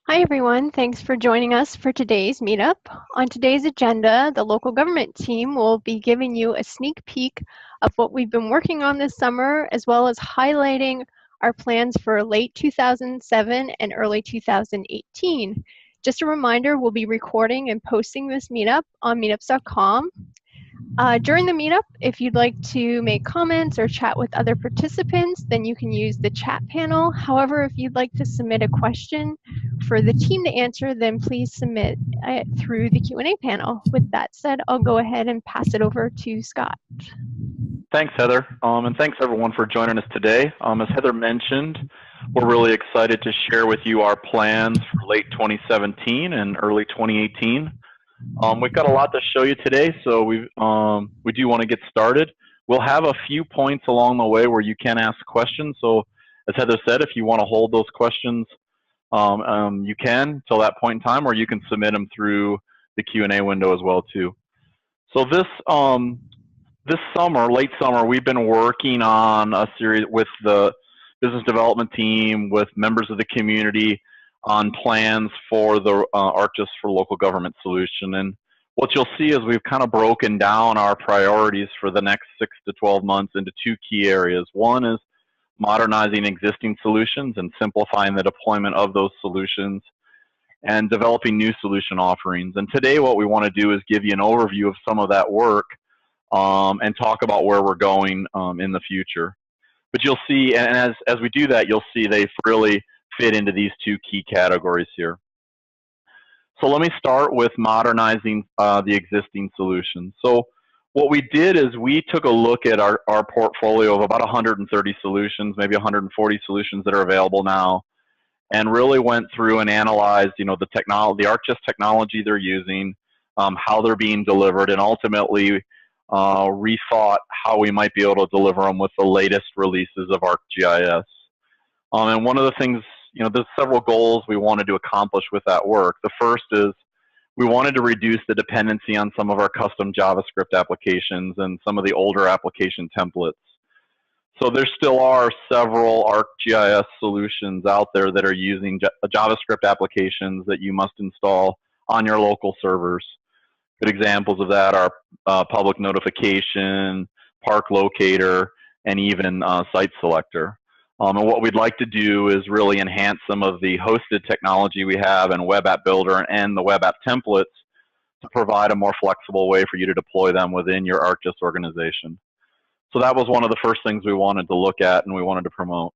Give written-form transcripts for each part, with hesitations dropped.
Hi everyone, thanks for joining us for today's meetup. On today's agenda, the local government team will be giving you a sneak peek of what we've been working on this summer, as well as highlighting our plans for late 2007 and early 2018. Just a reminder, we'll be recording and posting this meetup on meetups.com. During the meetup, if you'd like to make comments or chat with other participants, then you can use the chat panel. However, if you'd like to submit a question for the team to answer, then please submit it through the Q&A panel. With that said, I'll go ahead and pass it over to Scott. Thanks, Heather, and thanks everyone for joining us today. As Heather mentioned, we're really excited to share with you our plans for late 2017 and early 2018. We've got a lot to show you today, so we do want to get started. We'll have a few points along the way where you can ask questions. So as Heather said, if you want to hold those questions, you can till that point in time, or you can submit them through the Q&A window as well too. So this summer, late summer, we've been working on a series with the business development team, with members of the community, on plans for the ArcGIS for Local Government solution. And what you'll see is we've kind of broken down our priorities for the next 6 to 12 months into two key areas. One is modernizing existing solutions and simplifying the deployment of those solutions, and developing new solution offerings. And today what we want to do is give you an overview of some of that work and talk about where we're going in the future. But you'll see, and as we do that, you'll see they really fit into these two key categories here. So let me start with modernizing the existing solutions. So what we did is we took a look at our portfolio of about 130 solutions, maybe 140 solutions that are available now, and really went through and analyzed, the ArcGIS technology they're using, how they're being delivered, and ultimately rethought how we might be able to deliver them with the latest releases of ArcGIS. And one of the things, there's several goals we wanted to accomplish with that work. The first is we wanted to reduce the dependency on some of our custom JavaScript applications and some of the older application templates. So there still are several ArcGIS solutions out there that are using JavaScript applications that you must install on your local servers. Good examples of that are public notification, park locator, and even site selector. And what we'd like to do is really enhance some of the hosted technology we have in Web App Builder and the Web App templates to provide a more flexible way for you to deploy them within your ArcGIS organization. So that was one of the first things we wanted to look at and we wanted to promote.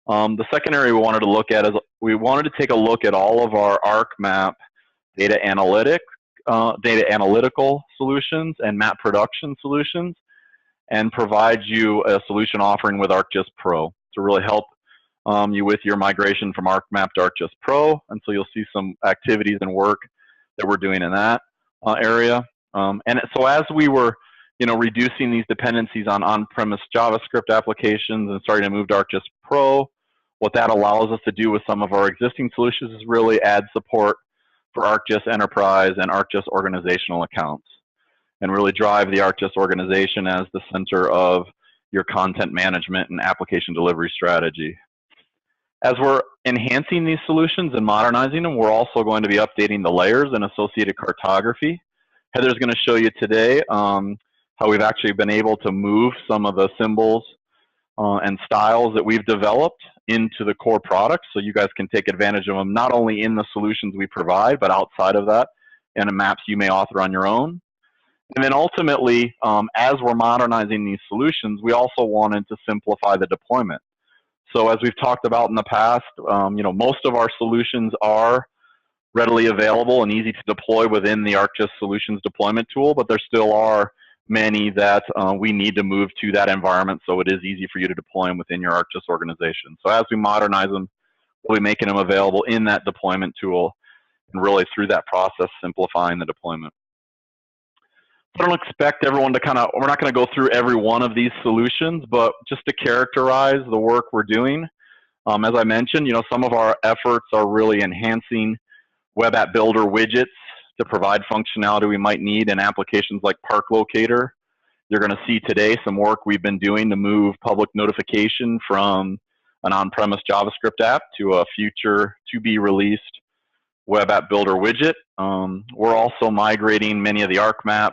The second area we wanted to look at is we wanted to take a look at all of our ArcMap data analytical solutions and map production solutions, and provide you a solution offering with ArcGIS Pro to really help you with your migration from ArcMap to ArcGIS Pro. And so you'll see some activities and work that we're doing in that area. And so as we were reducing these dependencies on on-premise JavaScript applications and starting to move to ArcGIS Pro, what that allows us to do with some of our existing solutions is really add support for ArcGIS Enterprise and ArcGIS organizational accounts, and really drive the ArcGIS organization as the center of your content management and application delivery strategy. As we're enhancing these solutions and modernizing them, we're also going to be updating the layers and associated cartography. Heather's going to show you today how we've actually been able to move some of the symbols and styles that we've developed into the core products, so you guys can take advantage of them not only in the solutions we provide, but outside of that in the maps you may author on your own. And then ultimately, as we're modernizing these solutions, we also wanted to simplify the deployment. So as we've talked about in the past, most of our solutions are readily available and easy to deploy within the ArcGIS Solutions deployment tool, but there still are many that we need to move to that environment so it is easy for you to deploy them within your ArcGIS organization. So as we modernize them, we'll be making them available in that deployment tool, and really through that process simplifying the deployment. I don't expect everyone to we're not going to go through every one of these solutions, but just to characterize the work we're doing. As I mentioned, some of our efforts are really enhancing Web App Builder widgets to provide functionality we might need in applications like Park Locator. You're going to see today some work we've been doing to move public notification from an on-premise JavaScript app to a future to-be-released web app builder widget. We're also migrating many of the ArcMap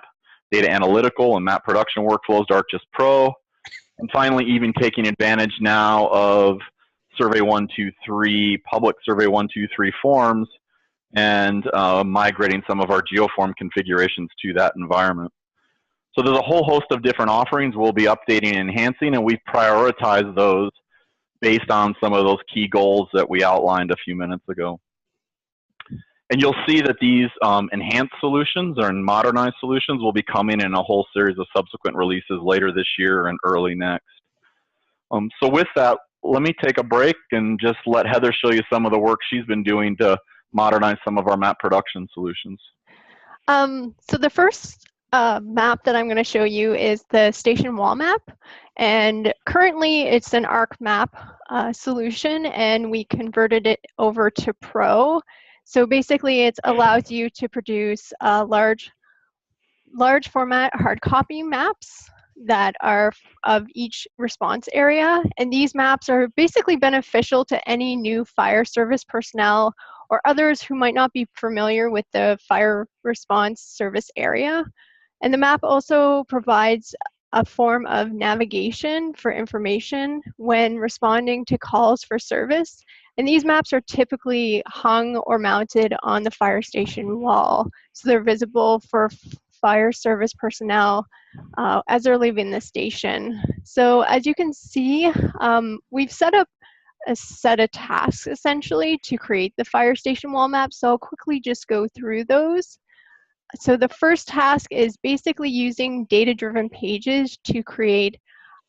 data analytical and map production workflows to ArcGIS Pro. And finally, even taking advantage now of Survey 123, public Survey 123 forms, and migrating some of our geoform configurations to that environment. So there's a whole host of different offerings we'll be updating and enhancing, and we've prioritized those based on some of those key goals that we outlined a few minutes ago. And you'll see that these enhanced solutions or modernized solutions will be coming in a whole series of subsequent releases later this year and early next. So with that, let me take a break and just let Heather show you some of the work she's been doing to modernize some of our map production solutions. So the first map that I'm going to show you is the station wall map. And currently it's an ArcMap solution, and we converted it over to Pro. So basically it allows you to produce large format hard copy maps that are of each response area. And these maps are basically beneficial to any new fire service personnel or others who might not be familiar with the fire response service area. And the map also provides a form of navigation for information when responding to calls for service. And these maps are typically hung or mounted on the fire station wall, so they're visible for fire service personnel as they're leaving the station. So as you can see, we've set up a set of tasks essentially to create the fire station wall map. So I'll quickly just go through those. So the first task is basically using data-driven pages to create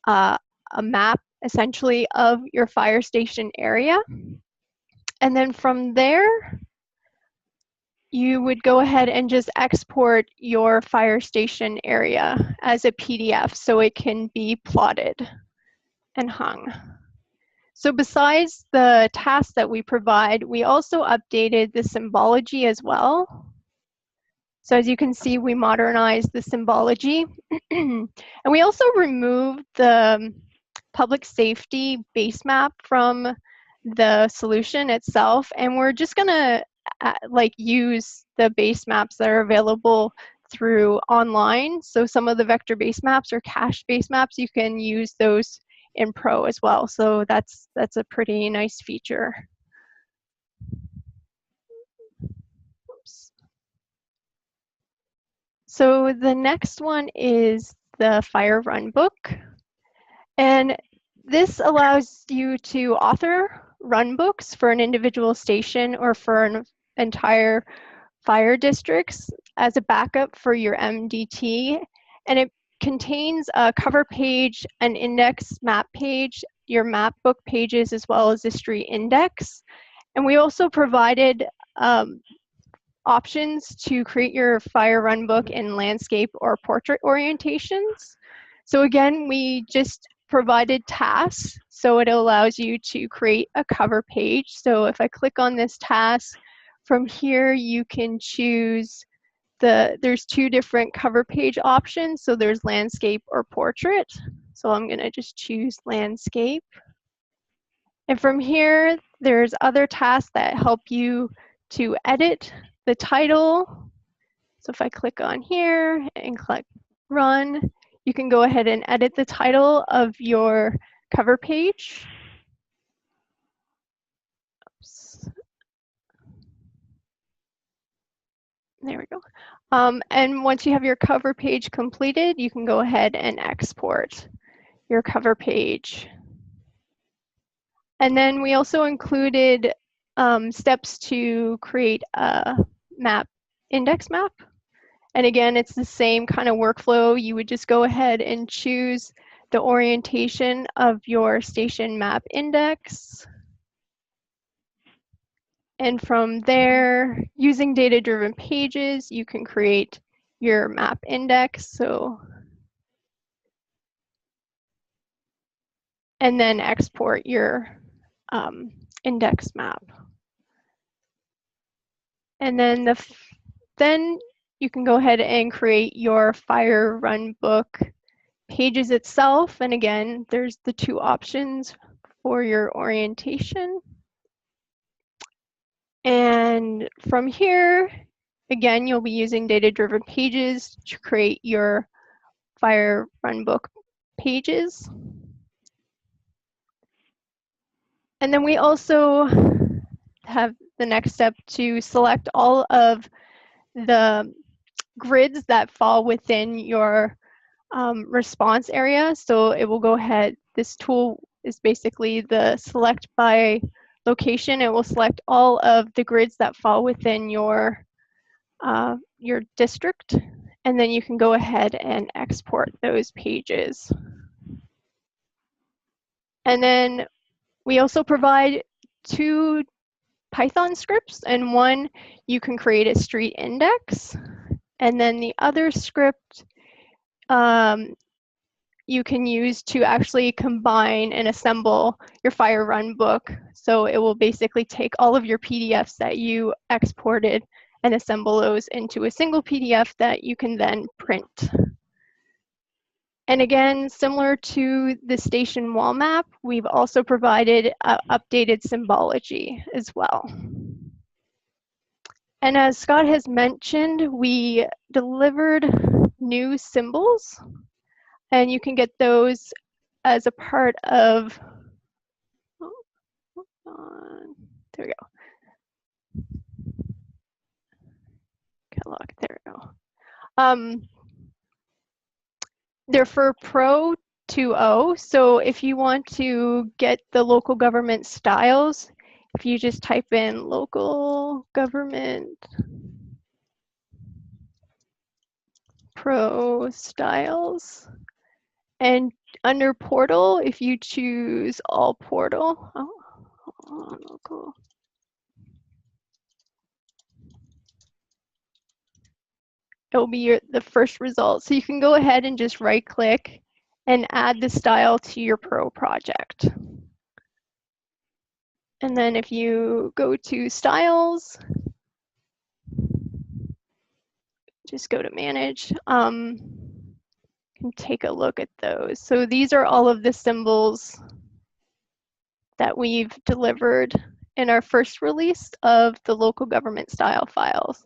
a map essentially of your fire station area. And then from there, you would go ahead and just export your fire station area as a PDF so it can be plotted and hung. So besides the tasks that we provide, we also updated the symbology as well. So as you can see, we modernized the symbology. And we also removed the public safety base map from the solution itself. And we're just gonna use the base maps that are available through online. So some of the vector base maps or cache base maps, you can use those in Pro as well. So that's a pretty nice feature. Oops. So the next one is the Fire Run book. And this allows you to author run books for an individual station or for an entire fire districts as a backup for your MDT. And it contains a cover page, an index map page, your map book pages, as well as a street index. And we also provided options to create your fire run book in landscape or portrait orientations. So again, we just provided tasks, so it allows you to create a cover page. So if I click on this task, from here you can choose there's two different cover page options. So there's landscape or portrait. So I'm gonna just choose landscape. And from here, there's other tasks that help you to edit the title. So if I click on here and click run, you can go ahead and edit the title of your cover page. Oops. There we go. And once you have your cover page completed, you can go ahead and export your cover page. And then we also included steps to create a index map. And again, it's the same kind of workflow. You would just go ahead and choose the orientation of your station map index. And from there, using data-driven pages, you can create your map index. And then export your index map. And then then you can go ahead and create your fire run book pages itself. And again, there's the two options for your orientation. And from here, again, you'll be using data-driven pages to create your fire runbook pages. And then we also have the next step to select all of the grids that fall within your response area. So it will go ahead, this tool is basically the select by location. It will select all of the grids that fall within your district, and then you can go ahead and export those pages. And then we also provide 2 Python scripts, and one you can create a street index, and then the other script you can use to actually combine and assemble your fire run book. So it will basically take all of your PDFs that you exported and assemble those into a single PDF that you can then print. And again, similar to the station wall map, we've also provided updated symbology as well. And as Scott has mentioned, we delivered new symbols, and you can get those as a part of, there we go. Catalog, there we go. They're for Pro 2.0, so if you want to get the local government styles, if you just type in local government Pro styles, and under portal, if you choose all portal, local. It will be the first result. So you can go ahead and just right click and add the style to your Pro project. And then if you go to styles, just go to manage, and take a look at those. So these are all of the symbols that we've delivered in our first release of the local government style files.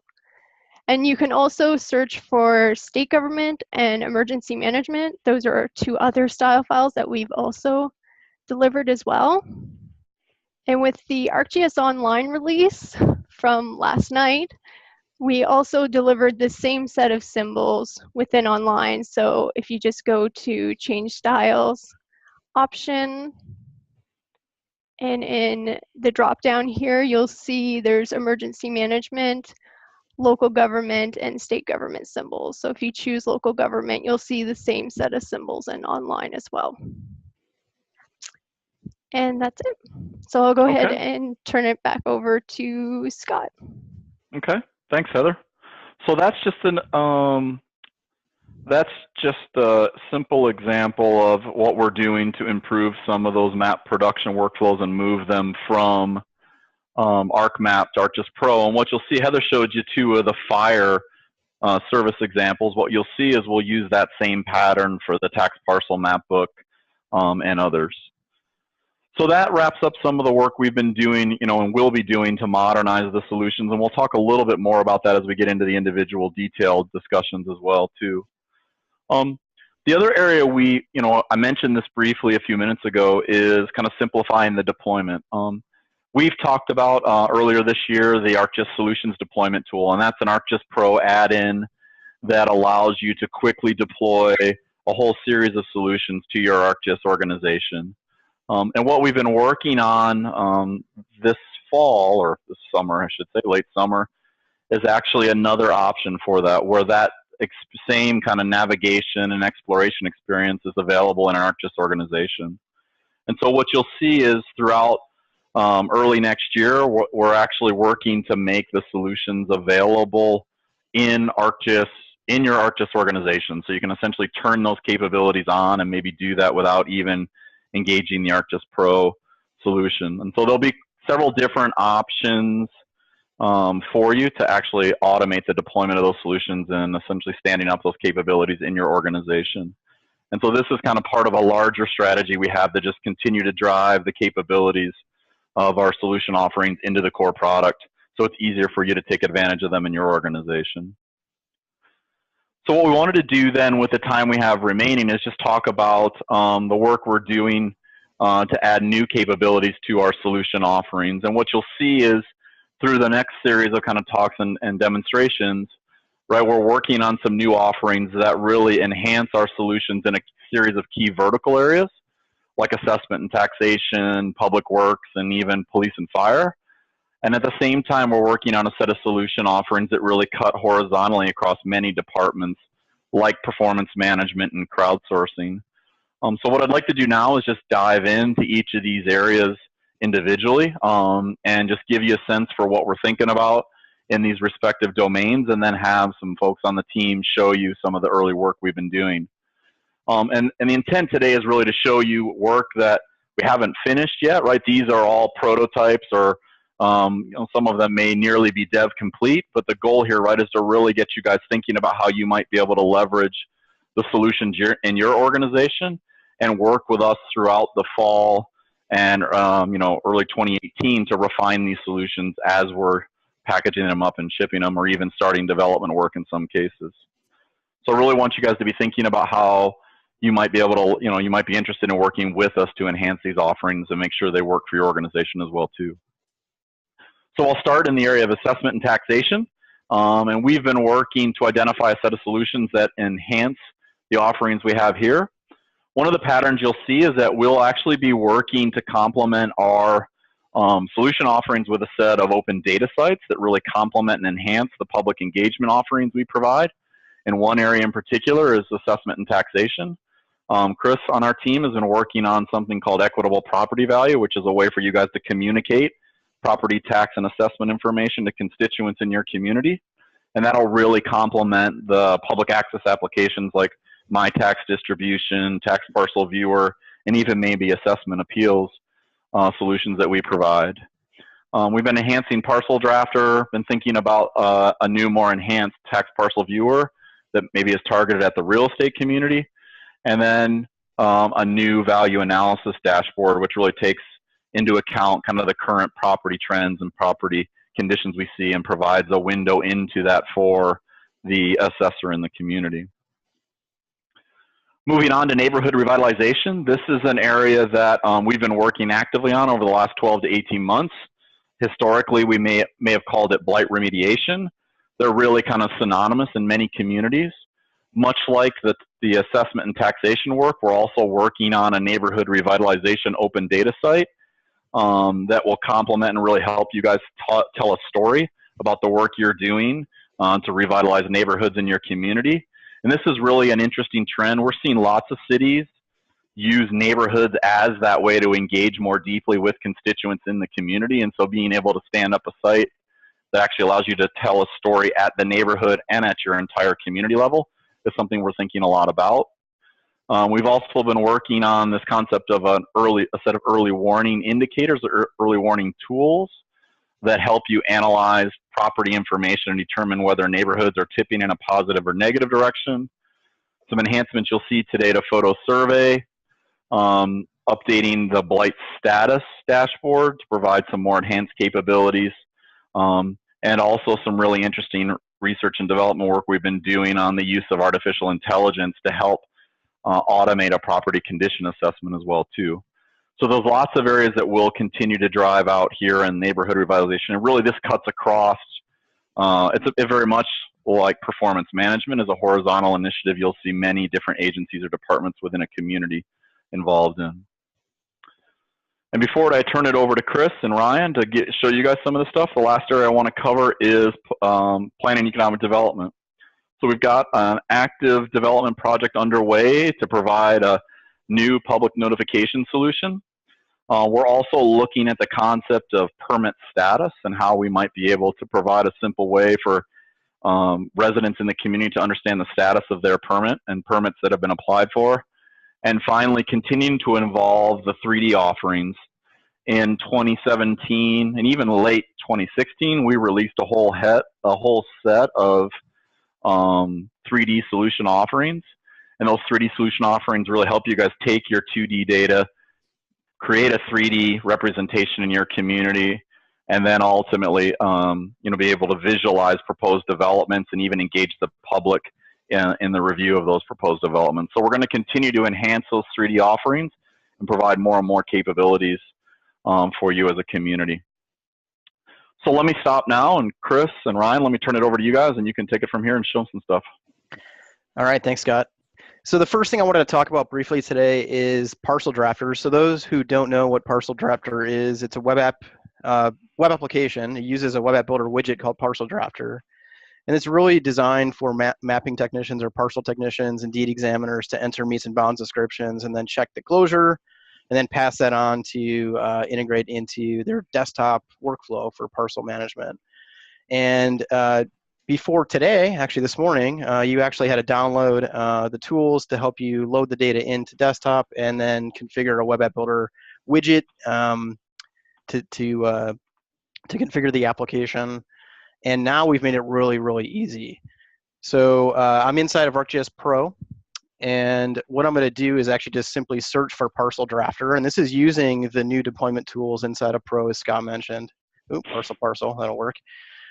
And you can also search for state government and emergency management. Those are 2 other style files that we've also delivered as well. And with the ArcGIS Online release from last night, we also delivered the same set of symbols within online. So if you just go to change styles option, and in the drop down here, you'll see there's emergency management, local government, and state government symbols. So if you choose local government, you'll see the same set of symbols in online as well. And that's it. So I'll go ahead and turn it back over to Scott. Okay, thanks, Heather. So that's just a simple example of what we're doing to improve some of those map production workflows and move them from ArcMap to ArcGIS Pro. And what you'll see, Heather showed you 2 of the fire service examples. What you'll see is we'll use that same pattern for the tax parcel map book and others. So that wraps up some of the work we've been doing, and will be doing to modernize the solutions. And we'll talk a little bit more about that as we get into the individual detailed discussions as well, too. The other area I mentioned this briefly a few minutes ago, is kind of simplifying the deployment. We've talked about earlier this year the ArcGIS Solutions Deployment Tool, and that's an ArcGIS Pro add-in that allows you to quickly deploy a whole series of solutions to your ArcGIS organization. And what we've been working on this fall, or this summer, I should say, late summer, is actually another option for that, where that same kind of navigation and exploration experience is available in an ArcGIS organization. And so what you'll see is throughout early next year, we're actually working to make the solutions available in ArcGIS, in your ArcGIS organization. So you can essentially turn those capabilities on and maybe do that without even engaging the ArcGIS Pro solution. And so there'll be several different options for you to actually automate the deployment of those solutions and essentially standing up those capabilities in your organization. And so this is kind of part of a larger strategy we have to just continue to drive the capabilities of our solution offerings into the core product so it's easier for you to take advantage of them in your organization. So what we wanted to do then with the time we have remaining is just talk about the work we're doing to add new capabilities to our solution offerings. And what you'll see is through the next series of kind of talks and demonstrations, right, we're working on some new offerings that really enhance our solutions in a series of key vertical areas, like assessment and taxation, public works, and even police and fire. And at the same time, we're working on a set of solution offerings that really cut horizontally across many departments, like performance management and crowdsourcing. So what I'd like to do now is just dive into each of these areas individually and just give you a sense for what we're thinking about in these respective domains, and then have some folks on the team show you some of the early work we've been doing. And the intent today is really to show you work that we haven't finished yet, right? These are all prototypes, or some of them may nearly be dev complete, but the goal here, right, is to really get you guys thinking about how you might be able to leverage the solutions in your organization and work with us throughout the fall and early 2018 to refine these solutions as we're packaging them up and shipping them, or even starting development work in some cases. So I really want you guys to be thinking about how you might be able to, you might be interested in working with us to enhance these offerings and make sure they work for your organization as well too. So I'll start in the area of assessment and taxation. And we've been working to identify a set of solutions that enhance the offerings we have here. One of the patterns you'll see is that we'll actually be working to complement our solution offerings with a set of open data sites that really complement and enhance the public engagement offerings we provide. And one area in particular is assessment and taxation. Chris on our team has been working on something called equitable property value, which is a way for you guys to communicate property tax and assessment information to constituents in your community. And that'll really complement the public access applications like My Tax Distribution, Tax Parcel Viewer, and even maybe assessment appeals solutions that we provide. We've been enhancing Parcel Drafter, been thinking about a new, more enhanced Tax Parcel Viewer that maybe is targeted at the real estate community, and then a new value analysis dashboard, which really takes into account kind of the current property trends and property conditions we see and provides a window into that for the assessor in the community. Moving on to neighborhood revitalization, this is an area that we've been working actively on over the last 12 to 18 months. Historically, we may have called it blight remediation. They're really kind of synonymous in many communities. Much like the assessment and taxation work, we're also working on a neighborhood revitalization open data site that will complement and really help you guys tell a story about the work you're doing to revitalize neighborhoods in your community. And this is really an interesting trend. We're seeing lots of cities use neighborhoods as that way to engage more deeply with constituents in the community. And so being able to stand up a site that actually allows you to tell a story at the neighborhood and at your entire community level is something we're thinking a lot about. We've also been working on this concept of a set of early warning indicators, or early warning tools that help you analyze property information and determine whether neighborhoods are tipping in a positive or negative direction. Some enhancements you'll see today to photo survey, updating the blight status dashboard to provide some more enhanced capabilities, and also some really interesting research and development work we've been doing on the use of artificial intelligence to help automate a property condition assessment as well too. So there's lots of areas that we'll continue to drive out here in neighborhood revitalization. And really this cuts across, it's very much like performance management is a horizontal initiative you'll see many different agencies or departments within a community involved in. And before I turn it over to Chris and Ryan to show you guys some of the stuff, the last area I want to cover is planning economic development. So we've got an active development project underway to provide a new public notification solution. We're also looking at the concept of permit status and how we might be able to provide a simple way for residents in the community to understand the status of their permit and permits that have been applied for. And finally, continuing to involve the 3D offerings. In 2017 and even late 2016, we released a whole set of 3D solution offerings. And those 3D solution offerings really help you guys take your 2D data, create a 3D representation in your community, and then ultimately, be able to visualize proposed developments and even engage the public in the review of those proposed developments. So we're going to continue to enhance those 3D offerings and provide more and more capabilities for you as a community. So let me stop now, and Chris and Ryan, let me turn it over to you guys, and you can take it from here and show them some stuff. All right, thanks, Scott. So the first thing I wanted to talk about briefly today is Parcel Drafters. So those who don't know what Parcel Drafter is, it's a web application. It uses a web app builder widget called Parcel Drafter. And it's really designed for mapping technicians or parcel technicians and deed examiners to enter meets and bounds descriptions and then check the closure and then pass that on to integrate into their desktop workflow for parcel management. And before today, actually this morning, you actually had to download the tools to help you load the data into desktop and then configure a web app builder widget to configure the application. And now we've made it really, really easy. So I'm inside of ArcGIS Pro. And what I'm going to do is actually just simply search for Parcel Drafter. And this is using the new deployment tools inside of Pro, as Scott mentioned. Ooh, parcel, that'll work.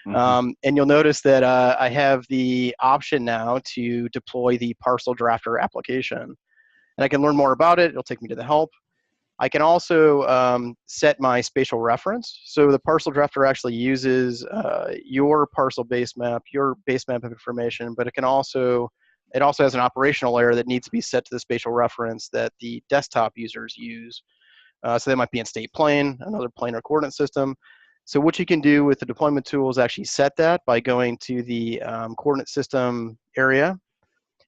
And you'll notice that I have the option now to deploy the Parcel Drafter application. And I can learn more about it. It'll take me to the help. I can also set my spatial reference. So the Parcel Drafter actually uses your parcel base map, your base map of information, but it also has an operational layer that needs to be set to the spatial reference that the desktop users use. So they might be in state plane, another plane or coordinate system. So what you can do with the deployment tool is actually set that by going to the coordinate system area,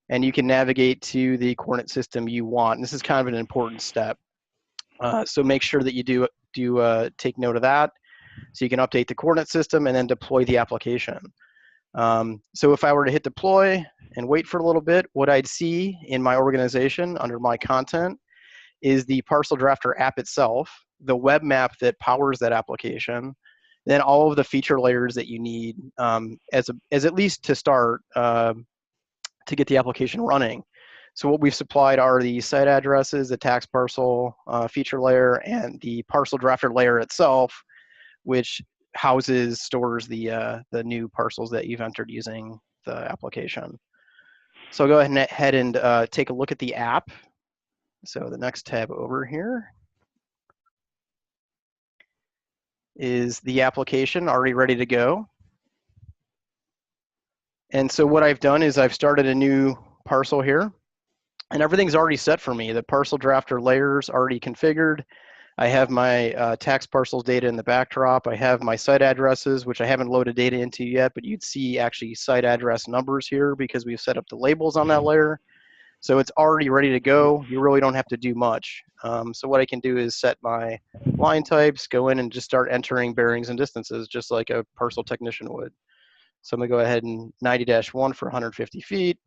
and you can navigate to the coordinate system you want. And this is kind of an important step. So make sure that you do take note of that, so you can update the coordinate system and then deploy the application. So if I were to hit deploy and wait for a little bit, what I'd see in my organization under my content is the Parcel Drafter app itself, the web map that powers that application, then all of the feature layers that you need as at least to start to get the application running. So what we've supplied are the site addresses, the tax parcel feature layer, and the Parcel Drafter layer itself, which stores the new parcels that you've entered using the application. So I'll go ahead and take a look at the app. So the next tab over here is the application already ready to go. And so what I've done is I've started a new parcel here, and everything's already set for me. The Parcel Drafter layer's already configured. I have my tax parcels data in the backdrop. I have my site addresses, which I haven't loaded data into yet, but you'd see actually site address numbers here because we've set up the labels on that layer. So it's already ready to go. You really don't have to do much. So what I can do is set my line types, go in and just start entering bearings and distances, just like a parcel technician would. So I'm gonna go ahead and 90-1 for 150 feet.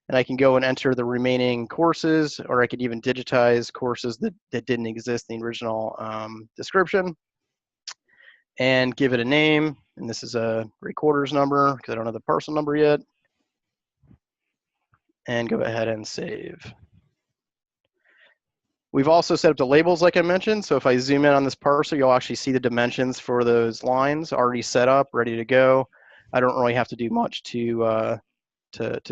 And I can go and enter the remaining courses, or I could even digitize courses that didn't exist in the original description, and give it a name. And this is a recorder's number because I don't have the parcel number yet. And go ahead and save. We've also set up the labels like I mentioned. So if I zoom in on this parcel, you'll actually see the dimensions for those lines already set up, ready to go. I don't really have to do much to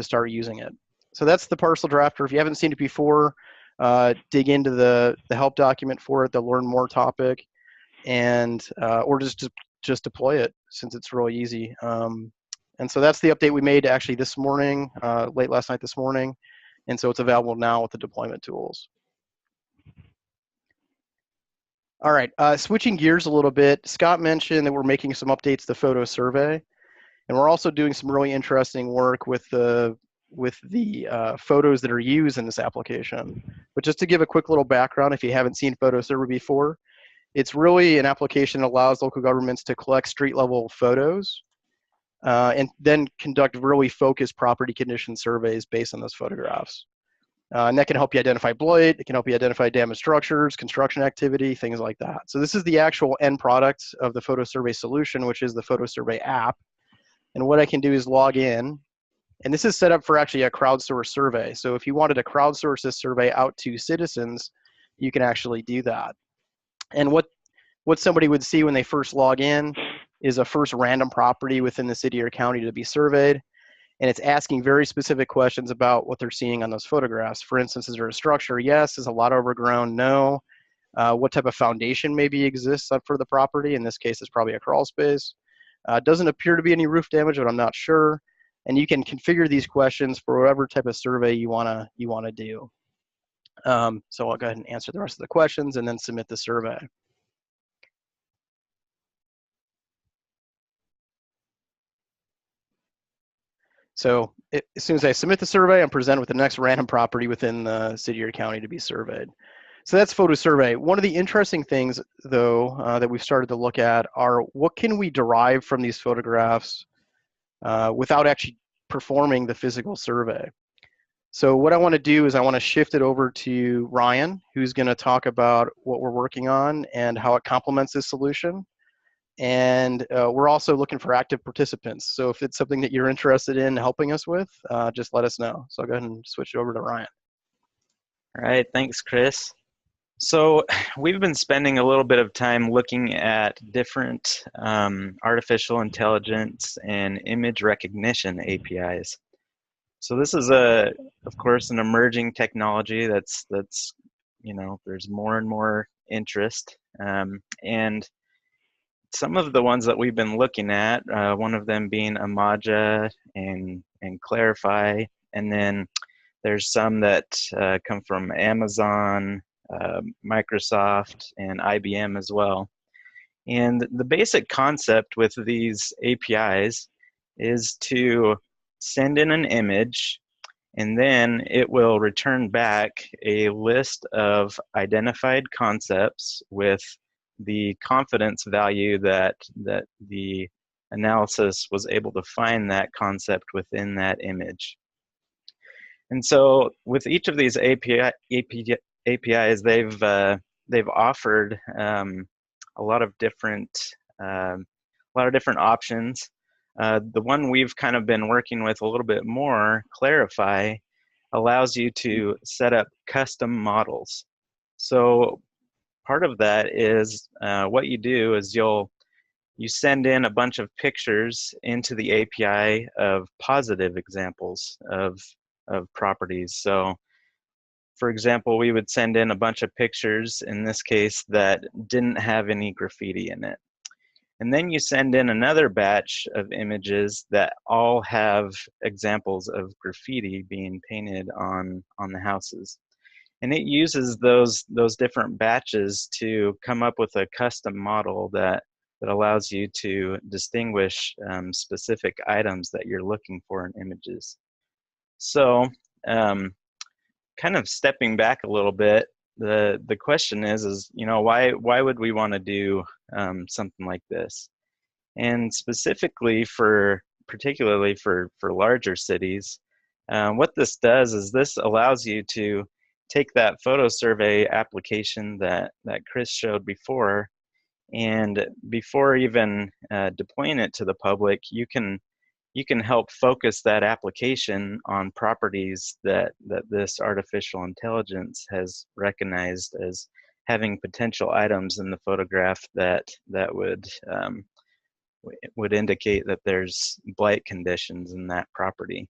start using it. So that's the Parcel Drafter. If you haven't seen it before, dig into the help document for it, the learn more topic, and or just deploy it since it's really easy. And so that's the update we made actually this morning, late last night this morning, and so it's available now with the deployment tools. All right, switching gears a little bit, Scott mentioned that we're making some updates to Photo Survey, and we're also doing some really interesting work with the photos that are used in this application. But just to give a quick little background, if you haven't seen Photo Survey before, it's really an application that allows local governments to collect street level photos and then conduct really focused property condition surveys based on those photographs. And that can help you identify blight, it can help you identify damaged structures, construction activity, things like that. So this is the actual end product of the Photo Survey solution, which is the Photo Survey app. And what I can do is log in. And this is set up for actually a crowdsourced survey. So if you wanted to crowdsource this survey out to citizens, you can actually do that. And what what somebody would see when they first log in is a first random property within the city or county to be surveyed. And it's asking very specific questions about what they're seeing on those photographs. For instance, is there a structure? Yes. Is a lot overgrown? No. What type of foundation maybe exists for the property? In this case, it's probably a crawl space. Doesn't appear to be any roof damage, but I'm not sure. And you can configure these questions for whatever type of survey you wanna do. So I'll go ahead and answer the rest of the questions and then submit the survey. So as soon as I submit the survey, I'm presented with the next random property within the city or county to be surveyed. So that's photo survey. One of the interesting things, though, that we've started to look at are what can we derive from these photographs without actually performing the physical survey. So what I want to do is I want to shift it over to Ryan, who's going to talk about what we're working on and how it complements this solution. And we're also looking for active participants. So if it's something that you're interested in helping us with, just let us know. So I'll go ahead and switch it over to Ryan. All right, thanks, Chris. So we've been spending a little bit of time looking at different artificial intelligence and image recognition APIs. So this is of course, an emerging technology that's there's more and more interest, and some of the ones that we've been looking at, one of them being Amaja and Clarify, and then there's some that come from Amazon, Microsoft, and IBM as well. And the basic concept with these APIs is to send in an image, and then it will return back a list of identified concepts with the confidence value that the analysis was able to find that concept within that image. And so with each of these APIs, they've offered a lot of different options. The one we've kind of been working with a little bit more, Clarify, allows you to set up custom models. So part of that is what you do is you send in a bunch of pictures into the API of positive examples of properties. So for example, we would send in a bunch of pictures, in this case, that didn't have any graffiti in it. And then you send in another batch of images that all have examples of graffiti being painted on the houses. And it uses those different batches to come up with a custom model that allows you to distinguish specific items that you're looking for in images. So kind of stepping back a little bit, the question is why would we want to do something like this? And specifically particularly for larger cities, what this does is this allows you to take that photo survey application that Chris showed before, and before even deploying it to the public, you can help focus that application on properties that this artificial intelligence has recognized as having potential items in the photograph that would indicate that there's blight conditions in that property.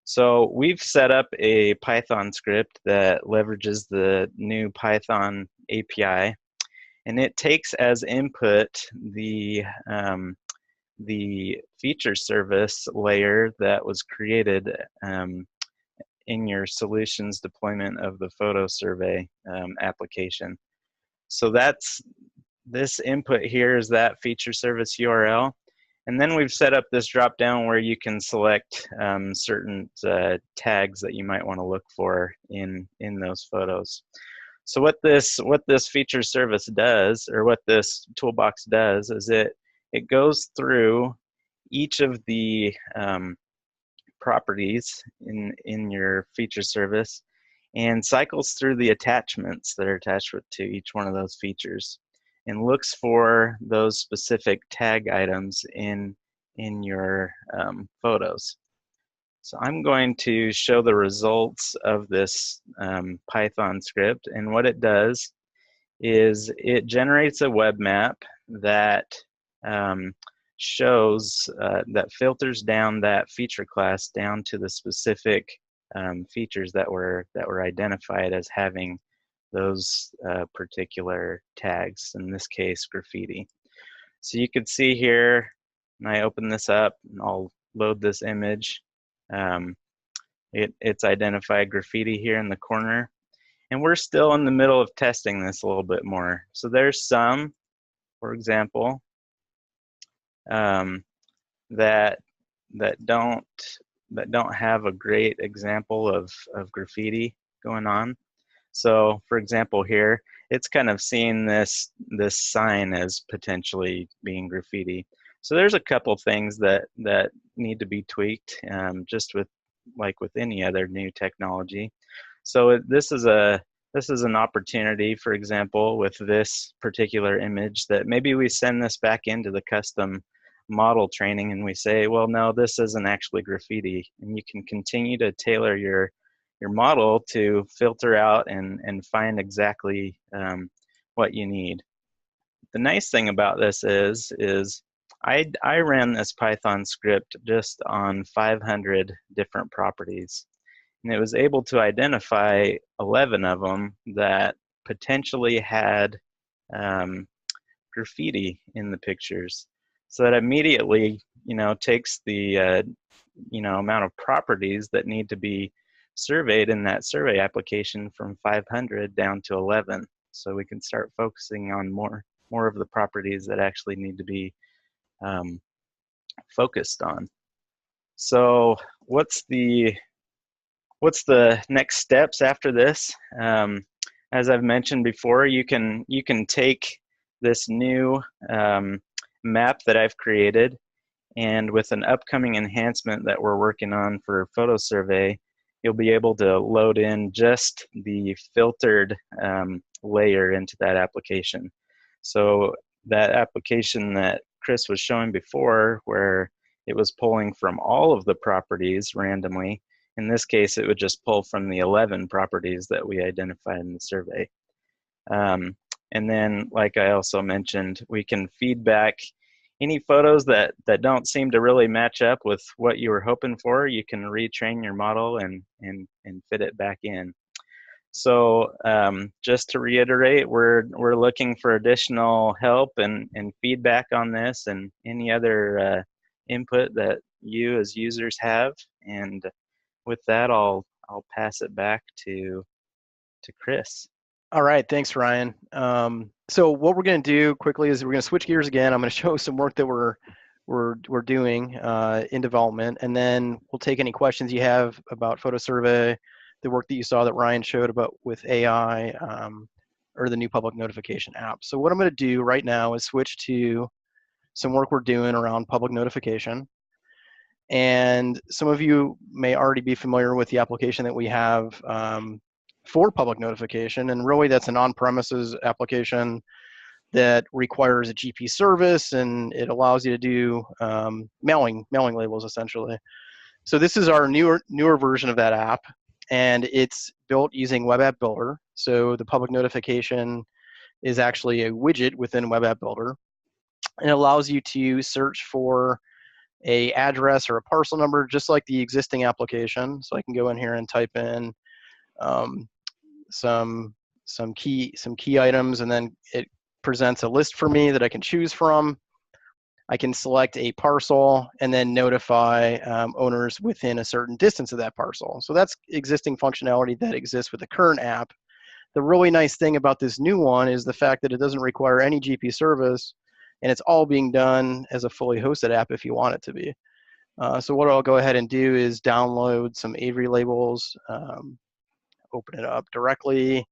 So we've set up a Python script that leverages the new Python API, and it takes as input the feature service layer that was created in your solutions deployment of the photo survey application. So this input here is that feature service URL. And then we've set up this drop down where you can select certain tags that you might want to look for in those photos. So what this feature service does, or what this toolbox does, is it goes through each of the properties in your feature service and cycles through the attachments that are attached to each one of those features, and looks for those specific tag items in your photos. So I'm going to show the results of this Python script, and what it does is it generates a web map that shows, that filters down that feature class down to the specific features that were identified as having those particular tags, in this case graffiti. So you can see here, and I open this up and I'll load this image. It's identified graffiti here in the corner, and we're still in the middle of testing this a little bit more. So there's some, for example, that don't have a great example of graffiti going on. So for example here, it's kind of seeing this sign as potentially being graffiti. So there's a couple things that need to be tweaked, just like with any other new technology. So this is an opportunity, for example, with this particular image, that maybe we send this back into the custom model training and we say, well, no, this isn't actually graffiti, and you can continue to tailor your model to filter out and find exactly what you need. The nice thing about this is I ran this Python script just on 500 different properties, and it was able to identify 11 of them that potentially had graffiti in the pictures. So that immediately, takes the amount of properties that need to be surveyed in that survey application from 500 down to 11. So we can start focusing on more of the properties that actually need to be focused on. So what's the next steps after this? As I've mentioned before, you can take this new map that I've created, and with an upcoming enhancement that we're working on for photo survey, you'll be able to load in just the filtered layer into that application. So that application that Chris was showing before, where it was pulling from all of the properties randomly, in this case it would just pull from the 11 properties that we identified in the survey. And then, like I also mentioned, we can feed back any photos that don't seem to really match up with what you were hoping for. You can retrain your model and fit it back in. So just to reiterate, we're looking for additional help and feedback on this, and any other input that you as users have. And with that, I'll pass it back to Chris. All right, thanks, Ryan. So what we're going to do quickly is we're going to switch gears again. I'm going to show some work that we're doing in development, and then we'll take any questions you have about photo survey, the work that you saw that Ryan showed about with AI, or the new public notification app. So what I'm going to do right now is switch to some work we're doing around public notification. And some of you may already be familiar with the application that we have for public notification, and really that's an on-premises application that requires a GP service, and it allows you to do mailing labels essentially. So this is our newer version of that app, and it's built using Web App Builder. So the public notification is actually a widget within Web App Builder, and it allows you to search for a address or a parcel number just like the existing application. So I can go in here and type in some key items, and then it presents a list for me that I can choose from. I can select a parcel and then notify owners within a certain distance of that parcel. So that's existing functionality that exists with the current app. The really nice thing about this new one is the fact that it doesn't require any GP service, and it's all being done as a fully hosted app if you want it to be. So what I'll go ahead and do is download some Avery labels, open it up directly,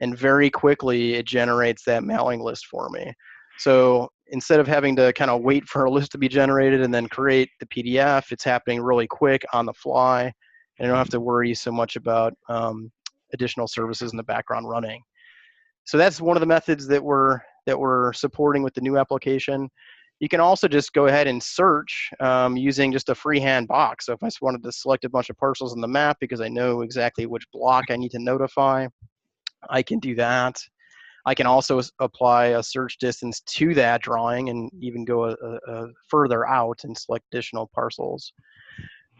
and very quickly it generates that mailing list for me. So instead of having to kind of wait for a list to be generated and then create the PDF, it's happening really quick on the fly, and I don't have to worry so much about additional services in the background running. So that's one of the methods that we're supporting with the new application. You can also just go ahead and search using just a freehand box. So if I just wanted to select a bunch of parcels in the map because I know exactly which block I need to notify, I can do that. I can also apply a search distance to that drawing and even go further out and select additional parcels.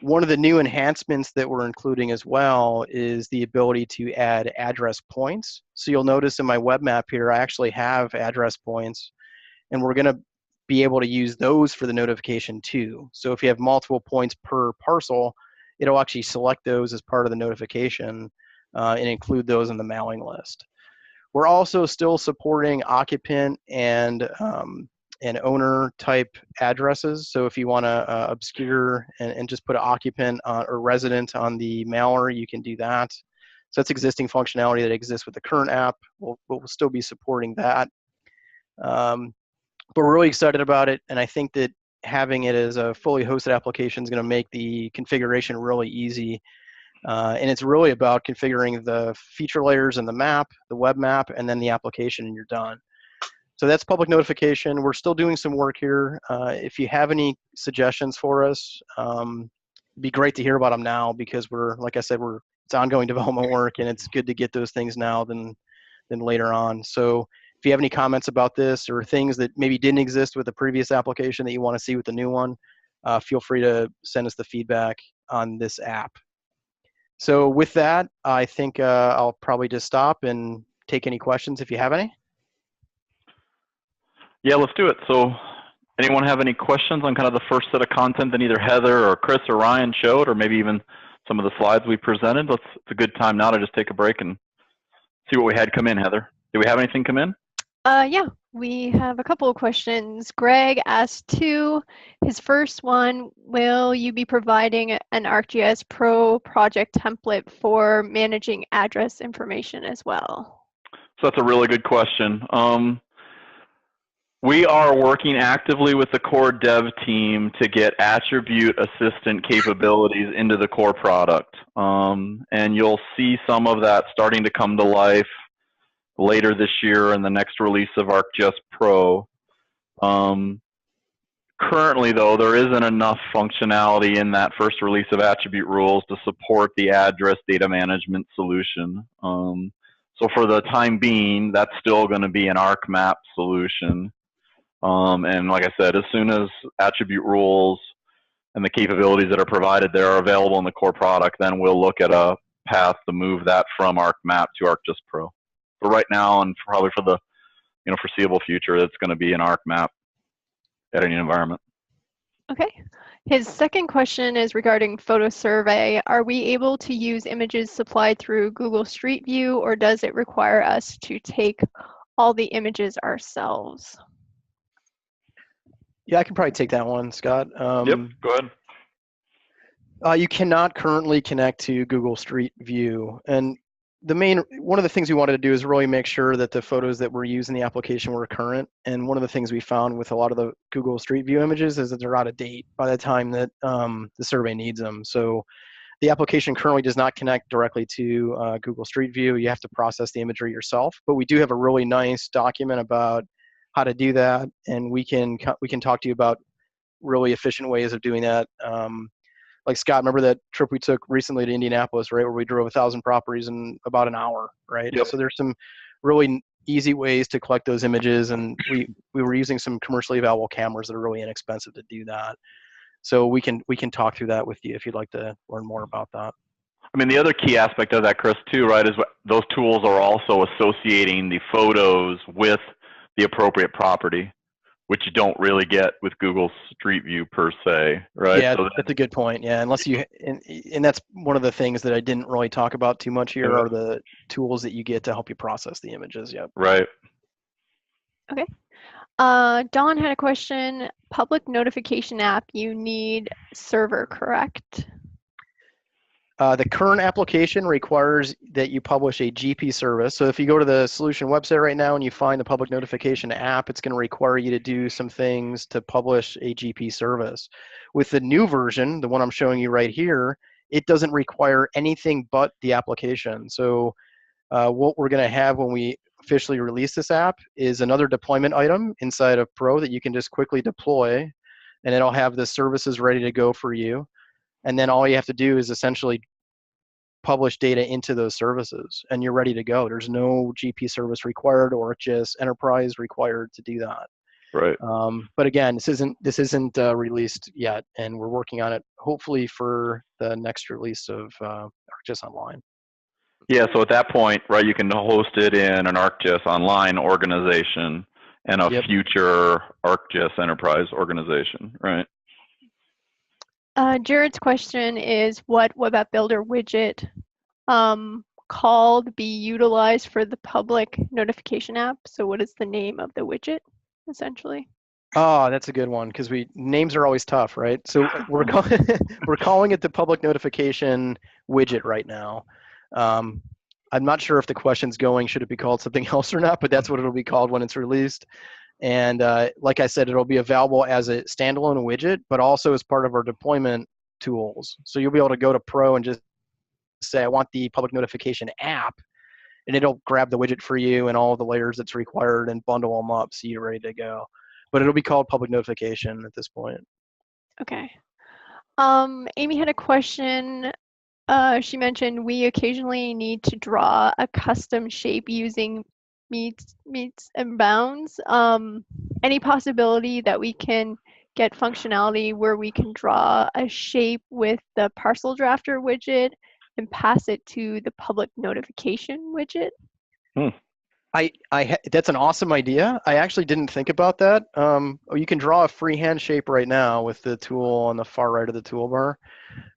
One of the new enhancements that we're including as well is the ability to add address points. So you'll notice in my web map here, I actually have address points, and we're going to be able to use those for the notification too. So if you have multiple points per parcel, it'll actually select those as part of the notification and include those in the mailing list. We're also still supporting occupant and owner type addresses. So if you want to obscure and just put an occupant or resident on the mailer, you can do that. So that's existing functionality that exists with the current app. We'll still be supporting that. But we're really excited about it, and I think that having it as a fully hosted application is going to make the configuration really easy. And it's really about configuring the feature layers in the map, the web map, and then the application, and you're done. So that's public notification. We're still doing some work here. If you have any suggestions for us, it'd be great to hear about them now, because like I said, it's ongoing development work, and it's good to get those things now than later on. So if you have any comments about this or things that maybe didn't exist with the previous application that you want to see with the new one, feel free to send us the feedback on this app. So with that, I think I'll probably just stop and take any questions if you have any. Yeah, let's do it. So anyone have any questions on kind of the first set of content that either Heather or Chris or Ryan showed, or maybe even some of the slides we presented? It's a good time now to just take a break and see what we had come in, Heather. Do we have anything come in? Yeah, we have a couple of questions. Greg asked two. His first one, will you be providing an ArcGIS Pro project template for managing address information as well? So that's a really good question. We are working actively with the core dev team to get attribute assistant capabilities into the core product. And you'll see some of that starting to come to life later this year in the next release of ArcGIS Pro. Currently, though, there isn't enough functionality in that first release of attribute rules to support the address data management solution. So for the time being, that's still going to be an ArcMap solution. And like I said, as soon as attribute rules and the capabilities that are provided there are available in the core product, then we'll look at a path to move that from ArcMap to ArcGIS Pro. But right now, and probably for the foreseeable future, it's going to be an ArcMap editing environment. Okay. His second question is regarding photo survey. Are we able to use images supplied through Google Street View, or does it require us to take all the images ourselves? Yeah, I can probably take that one, Scott. Yep, go ahead. You cannot currently connect to Google Street View, and one of the things we wanted to do is really make sure that the photos that were used in the application were current. And one of the things we found with a lot of the Google Street View images is that they're out of date by the time that the survey needs them. So the application currently does not connect directly to Google Street View. You have to process the imagery yourself. But we do have a really nice document about how to do that, and we can talk to you about really efficient ways of doing that. Like Scott, remember that trip we took recently to Indianapolis, right, where we drove 1,000 properties in about an hour, right? Yep. So there's some really easy ways to collect those images, and we were using some commercially available cameras that are really inexpensive to do that. So we can talk through that with you if you'd like to learn more about that. I mean, the other key aspect of that, Chris, too, right, is those tools are also associating the photos with the appropriate property, which you don't really get with Google Street View per se, right? Yeah, so that's a good point. Yeah, unless you, and that's one of the things that I didn't really talk about too much here are the tools that you get to help you process the images. Yep. Right. Okay. Don had a question. Public notification app, you need server, correct? The current application requires that you publish a GP service. So if you go to the solution website right now and you find the public notification app, it's going to require you to do some things to publish a GP service. With the new version, the one I'm showing you right here, it doesn't require anything but the application. So what we're going to have when we officially release this app is another deployment item inside of Pro that you can just quickly deploy, and it'll have the services ready to go for you. And then all you have to do is essentially publish data into those services, and you're ready to go. There's no GP service required or just enterprise required to do that. Right. But again, this isn't released yet, and we're working on it hopefully for the next release of ArcGIS Online. Yeah, so at that point, right, you can host it in an ArcGIS Online organization and a future ArcGIS Enterprise organization, right? Jared's question is, what Web App Builder widget called be utilized for the public notification app? So what is the name of the widget, essentially? Oh, that's a good one, because names are always tough, right? So we're calling it the public notification widget right now. I'm not sure if the question's going, should it be called something else or not, but that's what it'll be called when it's released. And like I said, it'll be available as a standalone widget, but also as part of our deployment tools. So you'll be able to go to Pro and just say, I want the public notification app, and it'll grab the widget for you and all the layers that's required and bundle them up so you're ready to go. But it'll be called public notification at this point. Okay. Amy had a question. She mentioned we occasionally need to draw a custom shape using meets and bounds. Any possibility that we can get functionality where we can draw a shape with the Parcel Drafter widget and pass it to the public notification widget? That's an awesome idea. I actually didn't think about that. You can draw a freehand shape right now with the tool on the far right of the toolbar,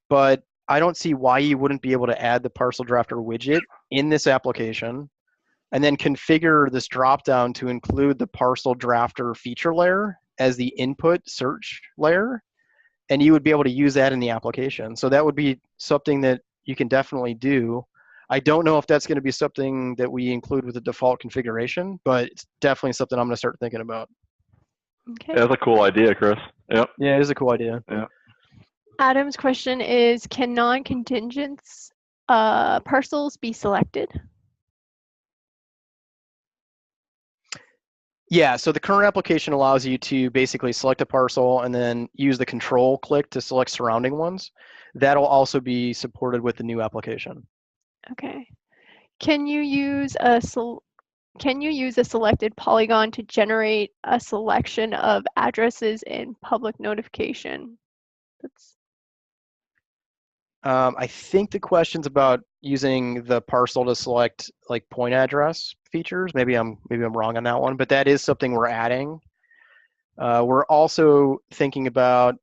but I don't see why you wouldn't be able to add the Parcel Drafter widget in this application and then configure this dropdown to include the Parcel Drafter feature layer as the input search layer, and you would be able to use that in the application. So that would be something that you can definitely do. I don't know if that's going to be something that we include with the default configuration, but it's definitely something I'm going to start thinking about. Okay. Yeah, that's a cool idea, Chris. Yep. Yeah, it is a cool idea. Yeah. Adam's question is, can non-contingent parcels be selected? Yeah, so the current application allows you to basically select a parcel and then use the control click to select surrounding ones. That'll also be supported with the new application. Okay. Can you use a selected polygon to generate a selection of addresses in public notification? I think the question's about using the parcel to select like point address features. Maybe I'm wrong on that one, but that is something we're adding. We're also thinking about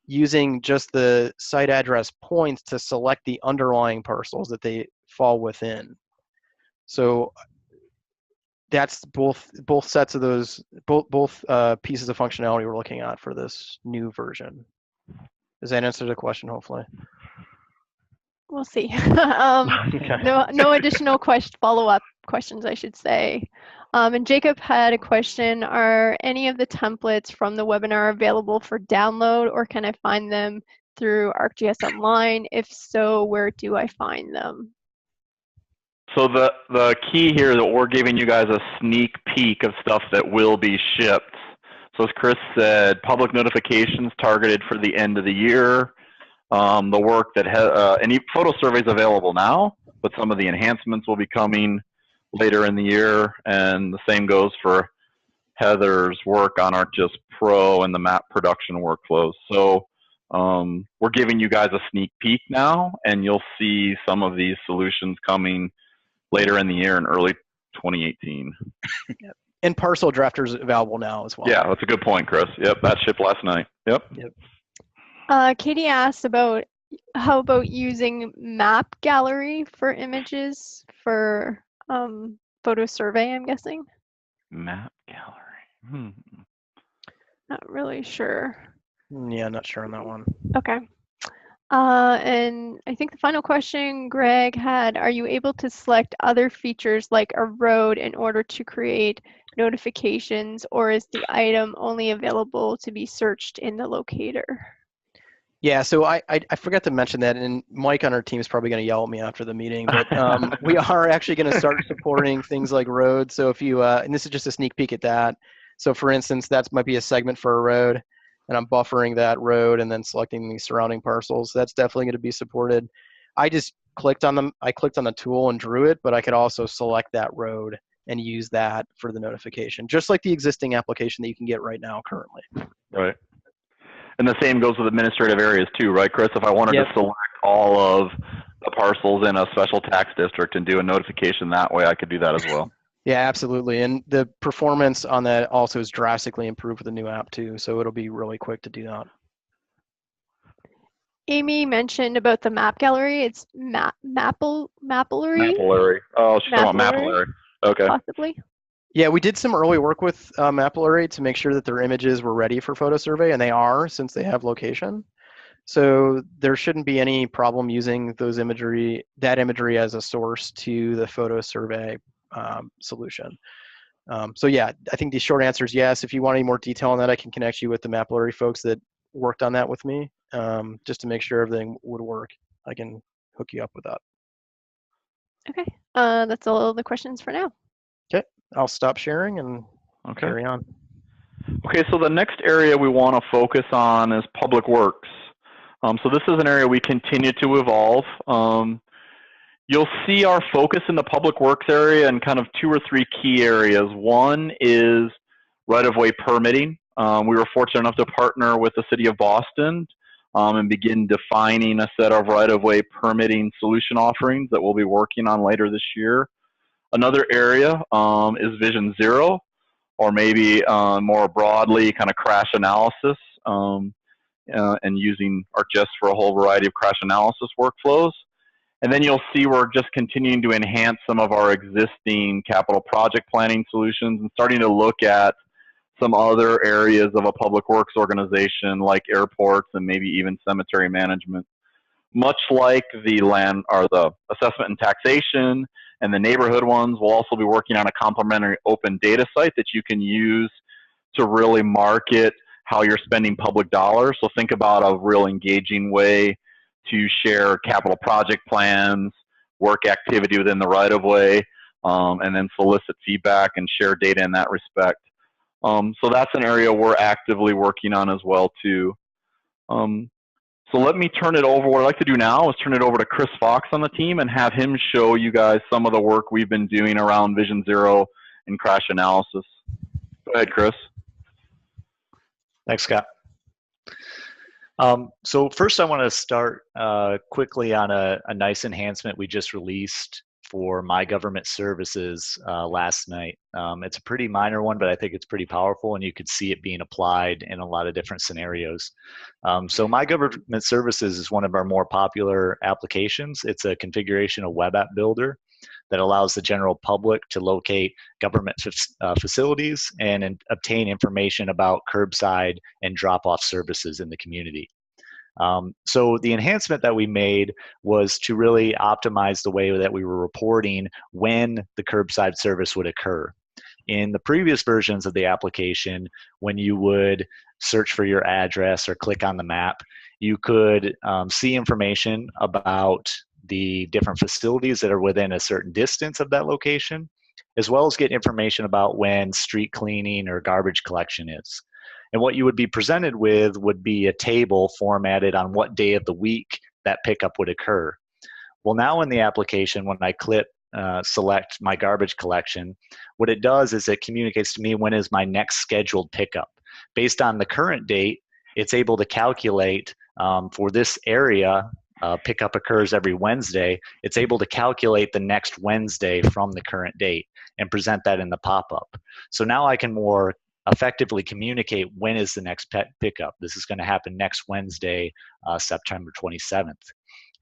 using just the site address points to select the underlying parcels that they fall within. So that's both sets of those, both pieces of functionality we're looking at for this new version. Does that answer the question, hopefully? We'll see. Okay. No additional follow-up questions, I should say. And Jacob had a question, are any of the templates from the webinar available for download, or can I find them through ArcGIS Online? If so, where do I find them? So the key here that we're giving you guys a sneak peek of stuff that will be shipped. So as Chris said, public notifications targeted for the end of the year. The work that any photo surveys available now, but some of the enhancements will be coming later in the year, and the same goes for Heather's work on ArcGIS Pro and the map production workflows. So we're giving you guys a sneak peek now, and you'll see some of these solutions coming later in the year in early 2018. Yep. And Parcel Drafters available now as well. Yeah, that's a good point, Chris. Yep, that shipped last night. Yep. Katie asked about how about using MapGallery for images for photo survey, I'm guessing. MapGallery. Not really sure. Yeah, not sure on that one. Okay. And I think the final question Greg had, are you able to select other features like a road in order to create notifications, or is the item only available to be searched in the locator? Yeah, so I forgot to mention that, and Mike on our team is probably going to yell at me after the meeting, but we are actually going to start supporting things like roads. So if you, and this is just a sneak peek at that. So for instance, that might be a segment for a road, and I'm buffering that road and then selecting the surrounding parcels. That's definitely going to be supported. I just clicked on them. I clicked on the tool and drew it, but I could also select that road and use that for the notification, just like the existing application that you can get right now currently. Right. And the same goes with administrative areas too, right, Chris? If I wanted Yep. to select all of the parcels in a special tax district and do a notification that way, I could do that as well. Yeah, absolutely. And the performance on that also is drastically improved with the new app too. So it'll be really quick to do that. Amy mentioned about the MapGallery. It's Mapillary? Mapillary. Oh, she's talking about Mapillary. Okay. Possibly. Yeah, we did some early work with Mapillary to make sure that their images were ready for photo survey, and they are, since they have location. So there shouldn't be any problem using that imagery as a source to the photo survey solution. So yeah, I think the short answer is yes. If you want any more detail on that, I can connect you with the Mapillary folks that worked on that with me, just to make sure everything would work. I can hook you up with that. Okay, that's all the questions for now. Okay, I'll stop sharing and carry on. Okay, so the next area we want to focus on is public works. So this is an area we continue to evolve. You'll see our focus in the public works area in kind of 2 or 3 key areas. One is right-of-way permitting. We were fortunate enough to partner with the City of Boston and begin defining a set of right-of-way permitting solution offerings that we'll be working on later this year. Another area is Vision Zero, or maybe more broadly, kind of crash analysis, and using ArcGIS for a whole variety of crash analysis workflows. And then you'll see we're just continuing to enhance some of our existing capital project planning solutions and starting to look at some other areas of a public works organization like airports and maybe even cemetery management. Much like the land or the assessment and taxation and the neighborhood ones, we'll also be working on a complementary open data site that you can use to really market how you're spending public dollars. So think about a real engaging way to share capital project plans, work activity within the right-of-way, and then solicit feedback and share data in that respect. So that's an area we're actively working on as well too. So let me turn it over. What I'd like to do now is turn it over to Chris Fox on the team and have him show you guys some of the work we've been doing around Vision Zero and crash analysis. Go ahead, Chris. Thanks, Scott. So first I want to start quickly on a nice enhancement we just released for My Government Services last night. It's a pretty minor one, but I think it's pretty powerful, and you could see it being applied in a lot of different scenarios. So My Government Services is one of our more popular applications. It's a configuration of web app builder that allows the general public to locate government facilities and obtain information about curbside and drop-off services in the community. So the enhancement that we made was to really optimize the way that we were reporting when the curbside service would occur. In the previous versions of the application, when you would search for your address or click on the map, you could see information about the different facilities that are within a certain distance of that location, as well as get information about when street cleaning or garbage collection is. And what you would be presented with would be a table formatted on what day of the week that pickup would occur. Well, now in the application, when I select my garbage collection, what it does is it communicates to me when is my next scheduled pickup. Based on the current date, it's able to calculate for this area, pickup occurs every Wednesday, it's able to calculate the next Wednesday from the current date and present that in the pop-up. So now I can more effectively communicate when is the next pickup. This is going to happen next Wednesday, September 27th.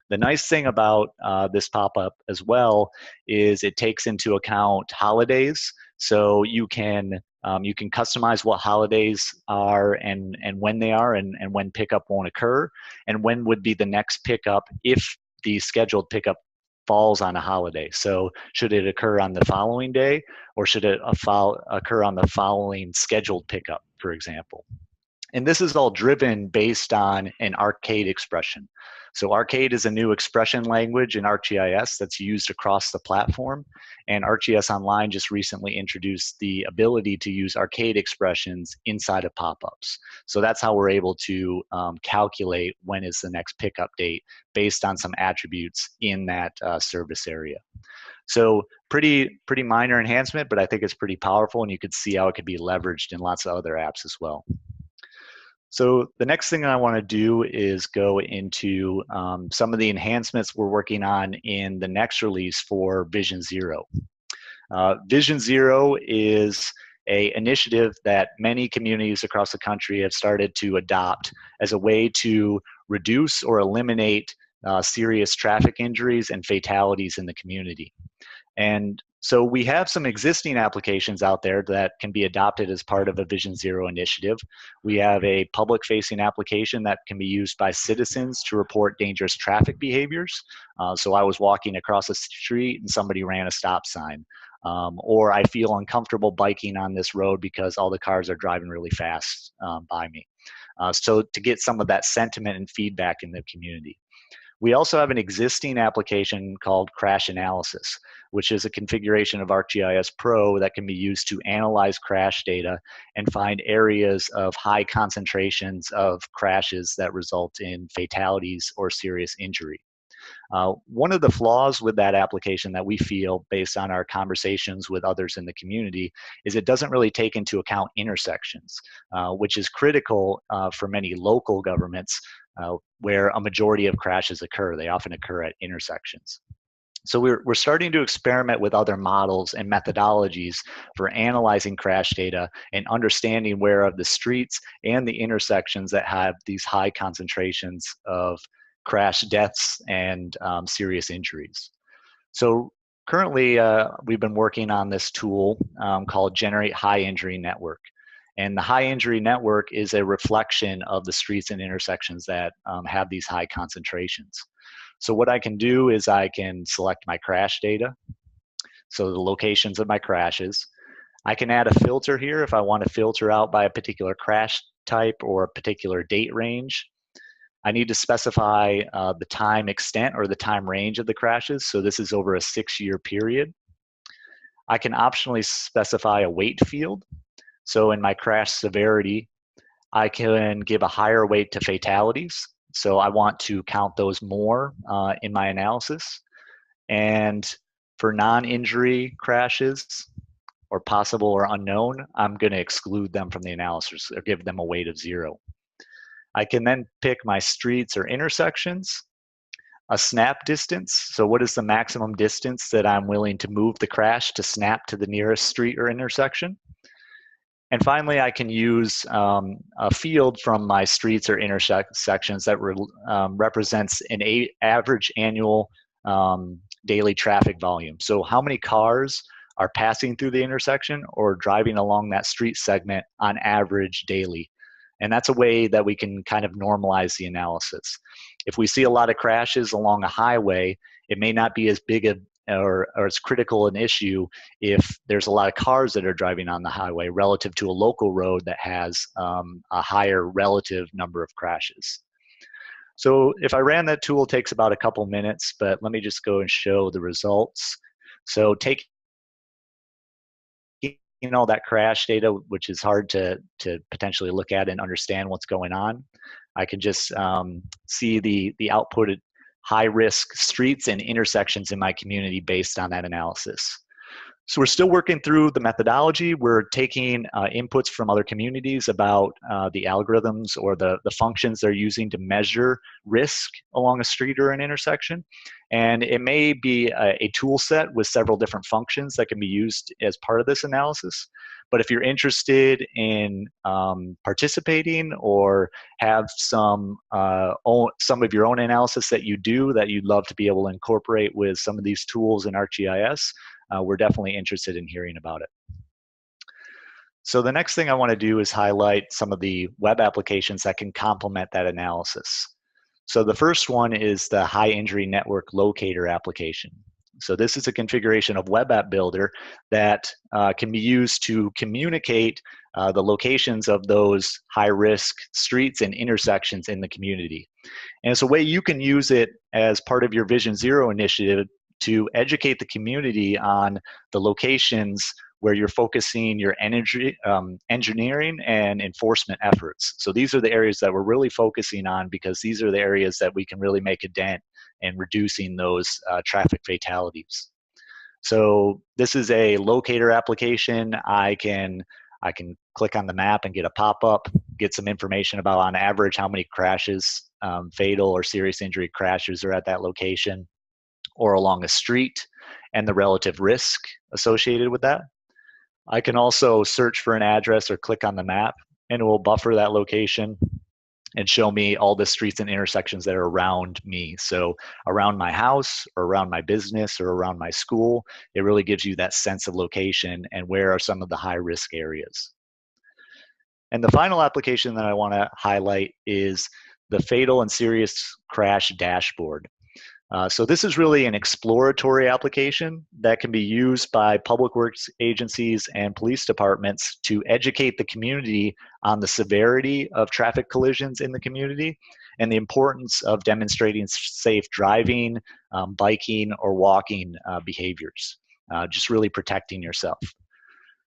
The nice thing about this pop-up as well is it takes into account holidays. So you can customize what holidays are and when they are and when pickup won't occur and when would be the next pickup if the scheduled pickup falls on a holiday. So should it occur on the following day or should it occur on the following scheduled pickup, for example? And this is all driven based on an arcade expression. So arcade is a new expression language in ArcGIS that's used across the platform. And ArcGIS Online just recently introduced the ability to use arcade expressions inside of pop-ups. So that's how we're able to calculate when is the next pickup date based on some attributes in that service area. So pretty minor enhancement, but I think it's pretty powerful, and you could see how it could be leveraged in lots of other apps as well. So the next thing I want to do is go into some of the enhancements we're working on in the next release for Vision Zero. Vision Zero is an initiative that many communities across the country have started to adopt as a way to reduce or eliminate serious traffic injuries and fatalities in the community. And so we have some existing applications out there that can be adopted as part of a Vision Zero initiative. We have a public-facing application that can be used by citizens to report dangerous traffic behaviors. So I was walking across a street and somebody ran a stop sign. Or I feel uncomfortable biking on this road because all the cars are driving really fast by me. So to get some of that sentiment and feedback in the community. We also have an existing application called Crash Analysis, which is a configuration of ArcGIS Pro that can be used to analyze crash data and find areas of high concentrations of crashes that result in fatalities or serious injury. One of the flaws with that application that we feel, based on our conversations with others in the community, is it doesn't really take into account intersections, which is critical for many local governments where a majority of crashes occur. They often occur at intersections. So we're starting to experiment with other models and methodologies for analyzing crash data and understanding where of the streets and the intersections that have these high concentrations of crash deaths and serious injuries. So currently, we've been working on this tool called Generate High Injury Network. And the high injury network is a reflection of the streets and intersections that have these high concentrations. So what I can do is I can select my crash data, so the locations of my crashes. I can add a filter here if I want to filter out by a particular crash type or a particular date range. I need to specify the time extent or the time range of the crashes. So this is over a 6-year period. I can optionally specify a weight field. So in my crash severity, I can give a higher weight to fatalities. So I want to count those more in my analysis. And for non-injury crashes, or possible or unknown, I'm going to exclude them from the analysis or give them a weight of 0. I can then pick my streets or intersections, a snap distance. So what is the maximum distance that I'm willing to move the crash to snap to the nearest street or intersection? And finally, I can use a field from my streets or intersections that represents an average annual daily traffic volume. So how many cars are passing through the intersection or driving along that street segment on average daily? And that's a way that we can kind of normalize the analysis. If we see a lot of crashes along a highway, it may not be as big of or as critical an issue if there's a lot of cars that are driving on the highway relative to a local road that has a higher relative number of crashes. So if I ran that tool, it takes about a couple minutes, but let me just go and show the results. So taking all that crash data, which is hard to potentially look at and understand what's going on, I can just see the outputted high-risk streets and intersections in my community based on that analysis. So we're still working through the methodology. We're taking inputs from other communities about the algorithms or the functions they're using to measure risk along a street or an intersection. And it may be a tool set with several different functions that can be used as part of this analysis. But if you're interested in participating or have some of your own analysis that you do that you'd love to be able to incorporate with some of these tools in ArcGIS, we're definitely interested in hearing about it. So the next thing I want to do is highlight some of the web applications that can complement that analysis. So the first one is the High Injury Network Locator application. So this is a configuration of Web App Builder that can be used to communicate the locations of those high-risk streets and intersections in the community. And it's a way you can use it as part of your Vision Zero initiative to educate the community on the locations where you're focusing your engineering and enforcement efforts. So these are the areas that we're really focusing on, because these are the areas that we can really make a dent in reducing those traffic fatalities. So this is a locator application. I can click on the map and get a pop-up, get some information about, on average, how many crashes, fatal or serious injury crashes are at that location or along a street, and the relative risk associated with that. I can also search for an address or click on the map, and it will buffer that location and show me all the streets and intersections that are around me. So around my house, or around my business, or around my school. It really gives you that sense of location and where are some of the high risk areas. And the final application that I want to highlight is the Fatal and Serious Crash Dashboard. So this is really an exploratory application that can be used by public works agencies and police departments to educate the community on the severity of traffic collisions in the community and the importance of demonstrating safe driving, biking, or walking behaviors, just really protecting yourself.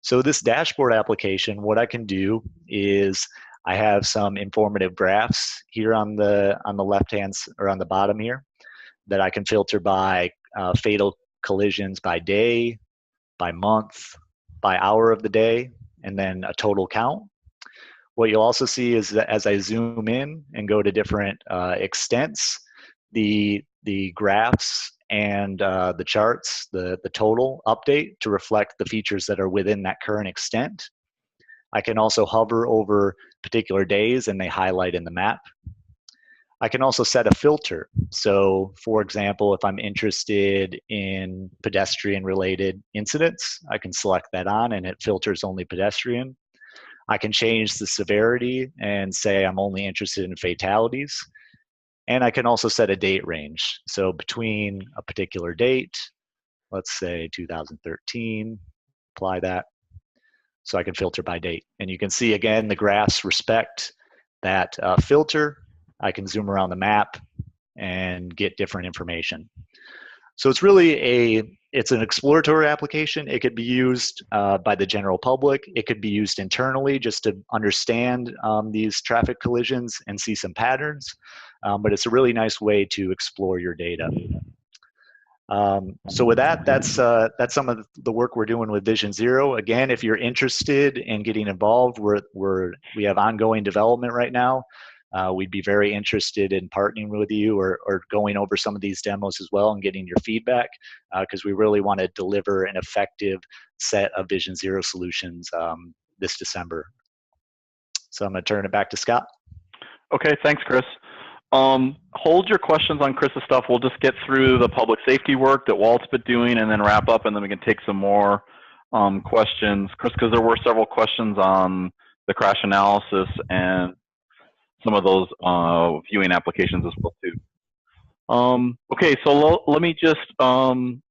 So this dashboard application, what I can do is I have some informative graphs here on the left-hand, or on the bottom here, that I can filter by fatal collisions by day, by month, by hour of the day, and then a total count. What you'll also see is that as I zoom in and go to different extents, the graphs and the charts, the total update to reflect the features that are within that current extent. I can also hover over particular days and they highlight in the map. I can also set a filter. So for example, if I'm interested in pedestrian related incidents, I can select that on and it filters only pedestrian. I can change the severity and say I'm only interested in fatalities. And I can also set a date range. So between a particular date, let's say 2013, apply that. So I can filter by date. And you can see again, the graphs respect that filter. I can zoom around the map and get different information. So it's really it's an exploratory application. It could be used by the general public. It could be used internally just to understand these traffic collisions and see some patterns. But it's a really nice way to explore your data. So with that, that's some of the work we're doing with Vision Zero. Again, if you're interested in getting involved, we have ongoing development right now. We'd be very interested in partnering with you or going over some of these demos as well and getting your feedback, because we really want to deliver an effective set of Vision Zero solutions this December. So I'm going to turn it back to Scott. Okay, thanks, Chris. Hold your questions on Chris's stuff. We'll just get through the public safety work that Walt's been doing and then wrap up, and then we can take some more questions. Chris, because there were several questions on the crash analysis and some of those viewing applications as well too. Okay, so let me just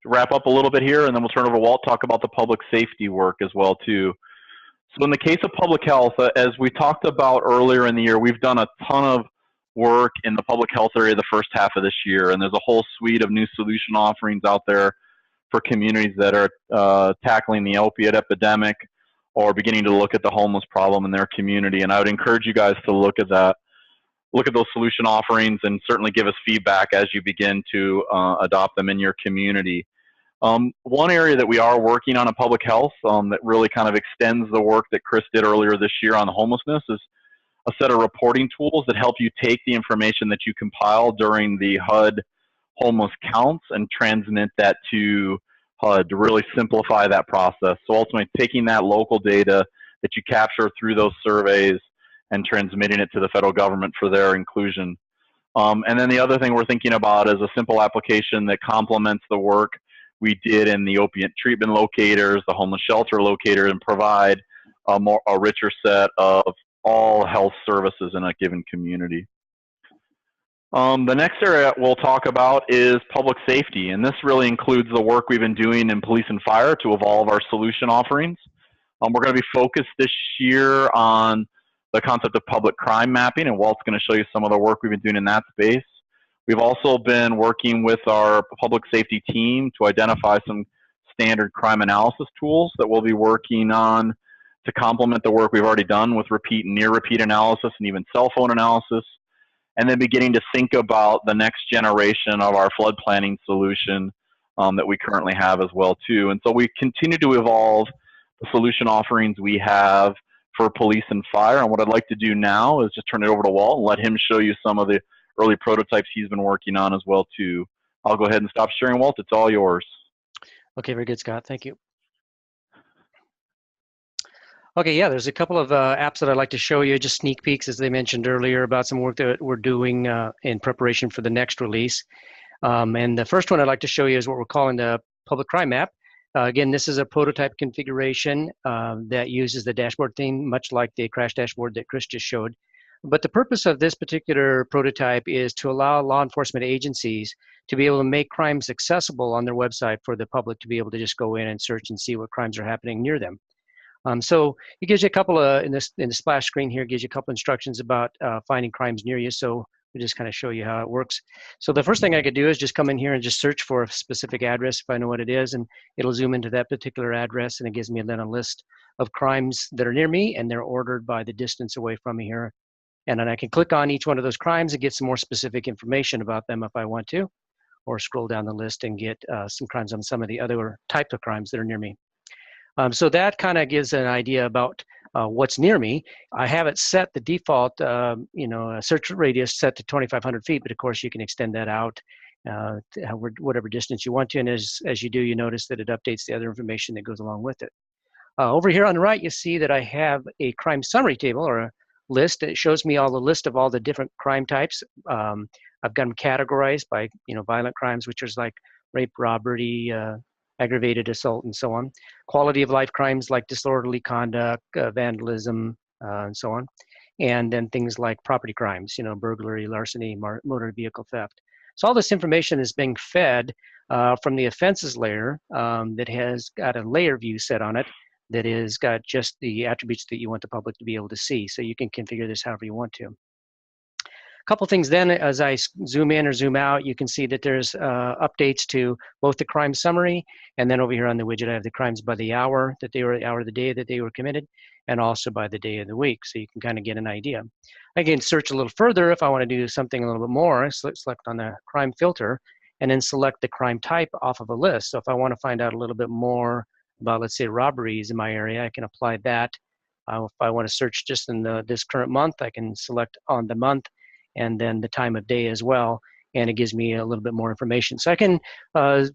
wrap up a little bit here, and then we'll turn over to Walt to talk about the public safety work as well too. So in the case of public health, as we talked about earlier in the year, we've done a ton of work in the public health area the first half of this year, and there's a whole suite of new solution offerings out there for communities that are tackling the opiate epidemic or beginning to look at the homeless problem in their community. And I would encourage you guys to look at that, look at those solution offerings, and certainly give us feedback as you begin to adopt them in your community. One area that we are working on in public health that really kind of extends the work that Chris did earlier this year on homelessness is a set of reporting tools that help you take the information that you compile during the HUD homeless counts and transmit that to HUD to really simplify that process. So ultimately taking that local data that you capture through those surveys and transmitting it to the federal government for their inclusion. And then the other thing we're thinking about is a simple application that complements the work we did in the opiate treatment locators, the homeless shelter locator, and provide a richer set of all health services in a given community. The next area we'll talk about is public safety, and this really includes the work we've been doing in police and fire to evolve our solution offerings. We're going to be focused this year on the concept of public crime mapping, and Walt's going to show you some of the work we've been doing in that space. We've also been working with our public safety team to identify some standard crime analysis tools that we'll be working on to complement the work we've already done with repeat and near repeat analysis and even cell phone analysis, and then beginning to think about the next generation of our flood planning solution that we currently have as well too. And so we continue to evolve the solution offerings we have for police and fire. And what I'd like to do now is just turn it over to Walt and let him show you some of the early prototypes he's been working on as well too. I'll go ahead and stop sharing, Walt. It's all yours. Okay, very good, Scott. Thank you. Okay, yeah, there's a couple of apps that I'd like to show you, just sneak peeks, as they mentioned earlier, about some work that we're doing in preparation for the next release. And the first one I'd like to show you is what we're calling the Public Crime Map. Again, this is a prototype configuration that uses the dashboard theme, much like the crash dashboard that Chris just showed. But the purpose of this particular prototype is to allow law enforcement agencies to be able to make crimes accessible on their website for the public to be able to just go in and search and see what crimes are happening near them. So it gives you a couple of, in the splash screen here, gives you a couple instructions about finding crimes near you. So we just kind of show you how it works. So the first thing I could do is just come in here and just search for a specific address if I know what it is, and it'll zoom into that particular address, and it gives me then a list of crimes that are near me, and they're ordered by the distance away from me here. And then I can click on each one of those crimes and get some more specific information about them if I want to, or scroll down the list and get some crimes on some of the other types of crimes that are near me. So that kind of gives an idea about what's near me. I have it set the default, search radius set to 2,500 feet, but of course you can extend that out to whatever distance you want to. And as you do, you notice that it updates the other information that goes along with it. Over here on the right, you see that I have a crime summary table, or a list. It shows me all the list of all the different crime types. I've got them categorized by violent crimes, which is like rape, robbery, aggravated assault, and so on. Quality of life crimes like disorderly conduct, vandalism, and so on. And then things like property crimes, burglary, larceny, motor vehicle theft. So all this information is being fed from the offenses layer that has got a layer view set on it that has got just the attributes that you want the public to be able to see. So you can configure this however you want to. Couple things then, as I zoom in or zoom out, you can see that there's updates to both the crime summary, and then over here on the widget I have the crimes by the hour of the day that they were committed, and also by the day of the week, so you can kind of get an idea. I can search a little further if I want to do something a little bit more. Select on the crime filter, and then select the crime type off of a list. So if I want to find out a little bit more about, let's say, robberies in my area, I can apply that. If I want to search just in this current month, I can select on the month, and then the time of day as well, and it gives me a little bit more information. So I can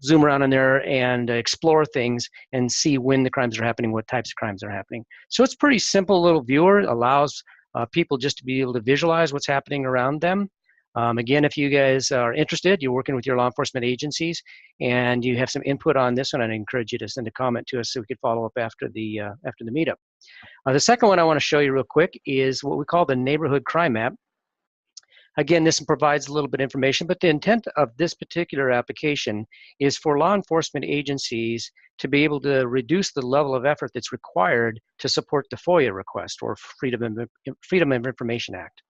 zoom around in there and explore things and see when the crimes are happening, what types of crimes are happening. So it's a pretty simple little viewer. It allows people just to be able to visualize what's happening around them. Again, if you guys are interested, you're working with your law enforcement agencies, and you have some input on this one, I'd encourage you to send a comment to us so we could follow up after the meetup. The second one I want to show you real quick is what we call the neighborhood crime map. Again, this provides a little bit of information, but the intent of this particular application is for law enforcement agencies to be able to reduce the level of effort that's required to support the FOIA request, or Freedom of Information Act.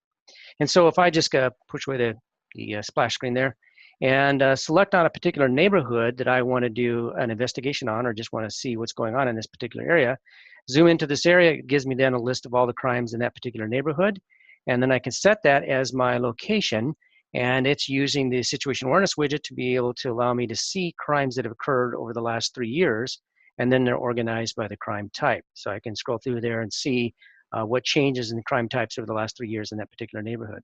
And so if I just push away the splash screen there and select on a particular neighborhood that I want to do an investigation on, or just want to see what's going on in this particular area, zoom into this area, it gives me then a list of all the crimes in that particular neighborhood. And then I can set that as my location, and it's using the situation awareness widget to be able to allow me to see crimes that have occurred over the last 3 years, and then they're organized by the crime type. So I can scroll through there and see what changes in the crime types over the last 3 years in that particular neighborhood.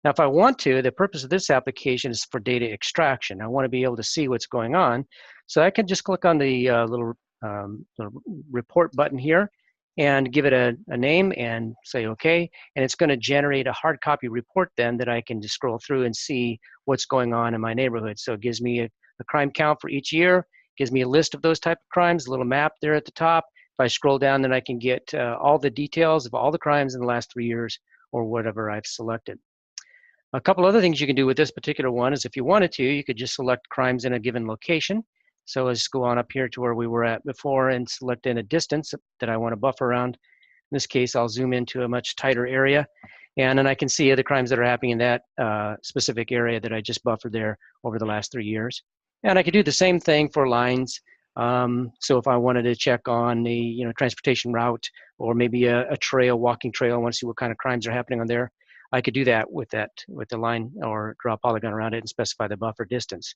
Now, if I want to, the purpose of this application is for data extraction. I want to be able to see what's going on. So I can just click on the little report button here, and give it a name and say okay, and it's going to generate a hard copy report then that I can just scroll through and see what's going on in my neighborhood. So it gives me a crime count for each year, gives me a list of those type of crimes, a little map there at the top. If I scroll down, then I can get all the details of all the crimes in the last 3 years, or whatever I've selected. A couple other things you can do with this particular one is if you wanted to, you could just select crimes in a given location. So let's go on up here to where we were at before and select in a distance that I want to buffer around. In this case, I'll zoom into a much tighter area. And then I can see the crimes that are happening in that specific area that I just buffered there over the last 3 years. And I could do the same thing for lines. So if I wanted to check on the transportation route or maybe a trail, walking trail, I want to see what kind of crimes are happening on there, I could do that with the line or draw a polygon around it and specify the buffer distance.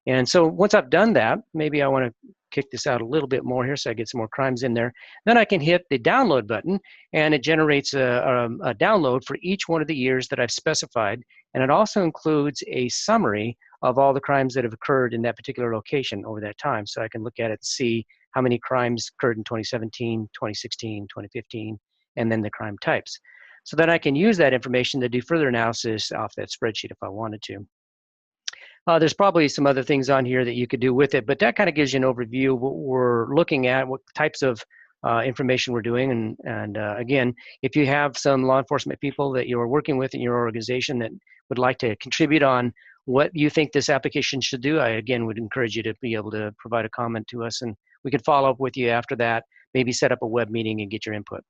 And so once I've done that, maybe I want to kick this out a little bit more here so I get some more crimes in there. Then I can hit the download button and it generates a download for each one of the years that I've specified. And it also includes a summary of all the crimes that have occurred in that particular location over that time. So I can look at it and see how many crimes occurred in 2017, 2016, 2015, and then the crime types. So then I can use that information to do further analysis off that spreadsheet if I wanted to. There's probably some other things on here that you could do with it, but that kind of gives you an overview of what we're looking at, what types of information we're doing. And again, if you have some law enforcement people that you're working with in your organization that would like to contribute on what you think this application should do, I again would encourage you to be able to provide a comment to us, and we can follow up with you after that, maybe set up a web meeting and get your input.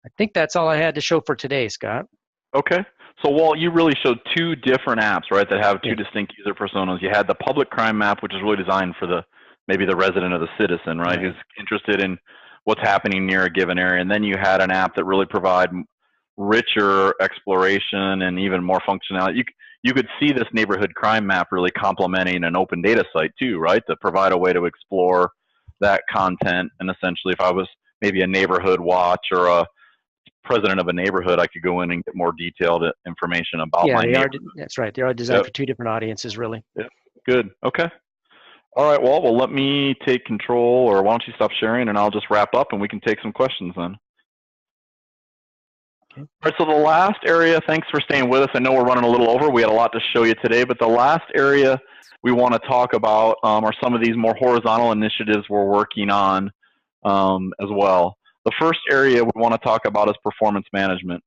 I think that's all I had to show for today, Scott. Okay. So, Walt, you really showed two different apps, right, that have two distinct user personas. You had the public crime map, which is really designed for maybe the resident or the citizen, right, who's interested in what's happening near a given area. And then you had an app that really provide richer exploration and even more functionality. You could see this neighborhood crime map really complementing an open data site too, right, to provide a way to explore that content. And essentially, if I was maybe a neighborhood watch or a president of a neighborhood, I could go in and get more detailed information about my neighborhood. That's right. They are designed for two different audiences, really. Yep. Good. Okay. All right. Well, let me take control, or why don't you stop sharing, and I'll just wrap up, and we can take some questions then. Okay. All right. So the last area, thanks for staying with us. I know we're running a little over. We had a lot to show you today, but the last area we want to talk about are some of these more horizontal initiatives we're working on as well. The first area we want to talk about is performance management.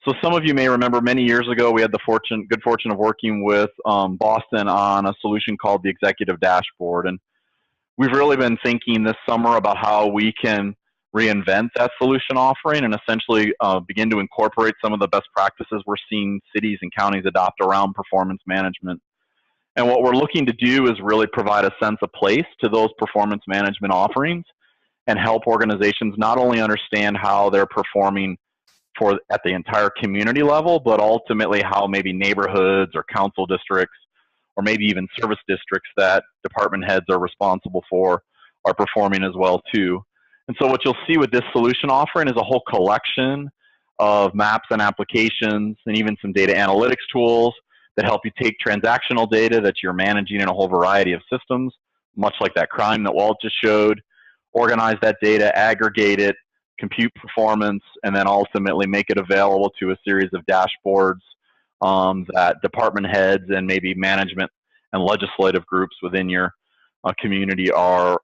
So some of you may remember many years ago, we had the good fortune of working with Boston on a solution called the Executive Dashboard. And we've really been thinking this summer about how we can reinvent that solution offering and essentially begin to incorporate some of the best practices we're seeing cities and counties adopt around performance management. And what we're looking to do is really provide a sense of place to those performance management offerings and help organizations not only understand how they're performing at the entire community level, but ultimately how maybe neighborhoods or council districts or maybe even service districts that department heads are responsible for are performing as well too. And so what you'll see with this solution offering is a whole collection of maps and applications and even some data analytics tools that help you take transactional data that you're managing in a whole variety of systems, much like that crime that Walt just showed, organize that data, aggregate it, compute performance, and then ultimately make it available to a series of dashboards that department heads and maybe management and legislative groups within your community are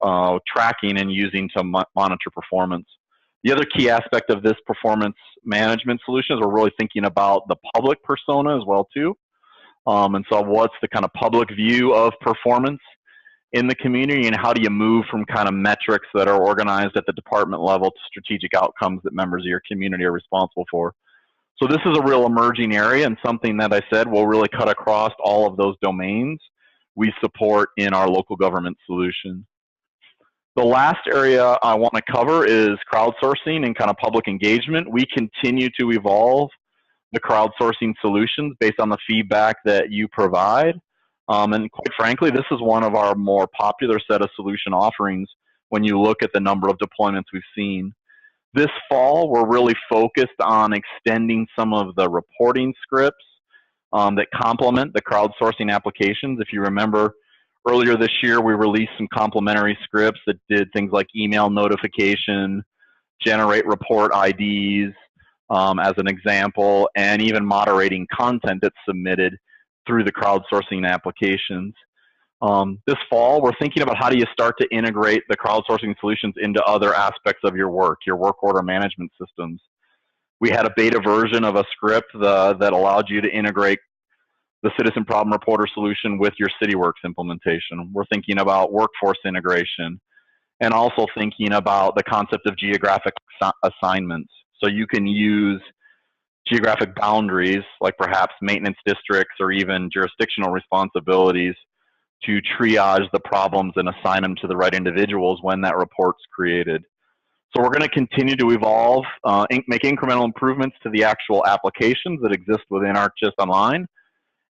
tracking and using to monitor performance. The other key aspect of this performance management solution is we're really thinking about the public persona as well too. And so what's the kind of public view of performance in the community, and how do you move from kind of metrics that are organized at the department level to strategic outcomes that members of your community are responsible for? So this is a real emerging area and something that I said will really cut across all of those domains we support in our local government solution. The last area I want to cover is crowdsourcing and kind of public engagement. We continue to evolve the crowdsourcing solutions based on the feedback that you provide. And quite frankly, this is one of our more popular set of solution offerings when you look at the number of deployments we've seen. This fall, we're really focused on extending some of the reporting scripts that complement the crowdsourcing applications. If you remember, earlier this year, we released some complementary scripts that did things like email notification, generate report IDs as an example, and even moderating content that's submitted through the crowdsourcing applications. This fall, we're thinking about how do you start to integrate the crowdsourcing solutions into other aspects of your work order management systems. We had a beta version of a script that allowed you to integrate the Citizen Problem Reporter solution with your CityWorks implementation. We're thinking about workforce integration and also thinking about the concept of geographic assignments. So you can use geographic boundaries, like perhaps maintenance districts or even jurisdictional responsibilities, to triage the problems and assign them to the right individuals when that report's created. So we're going to continue to evolve, make incremental improvements to the actual applications that exist within ArcGIS Online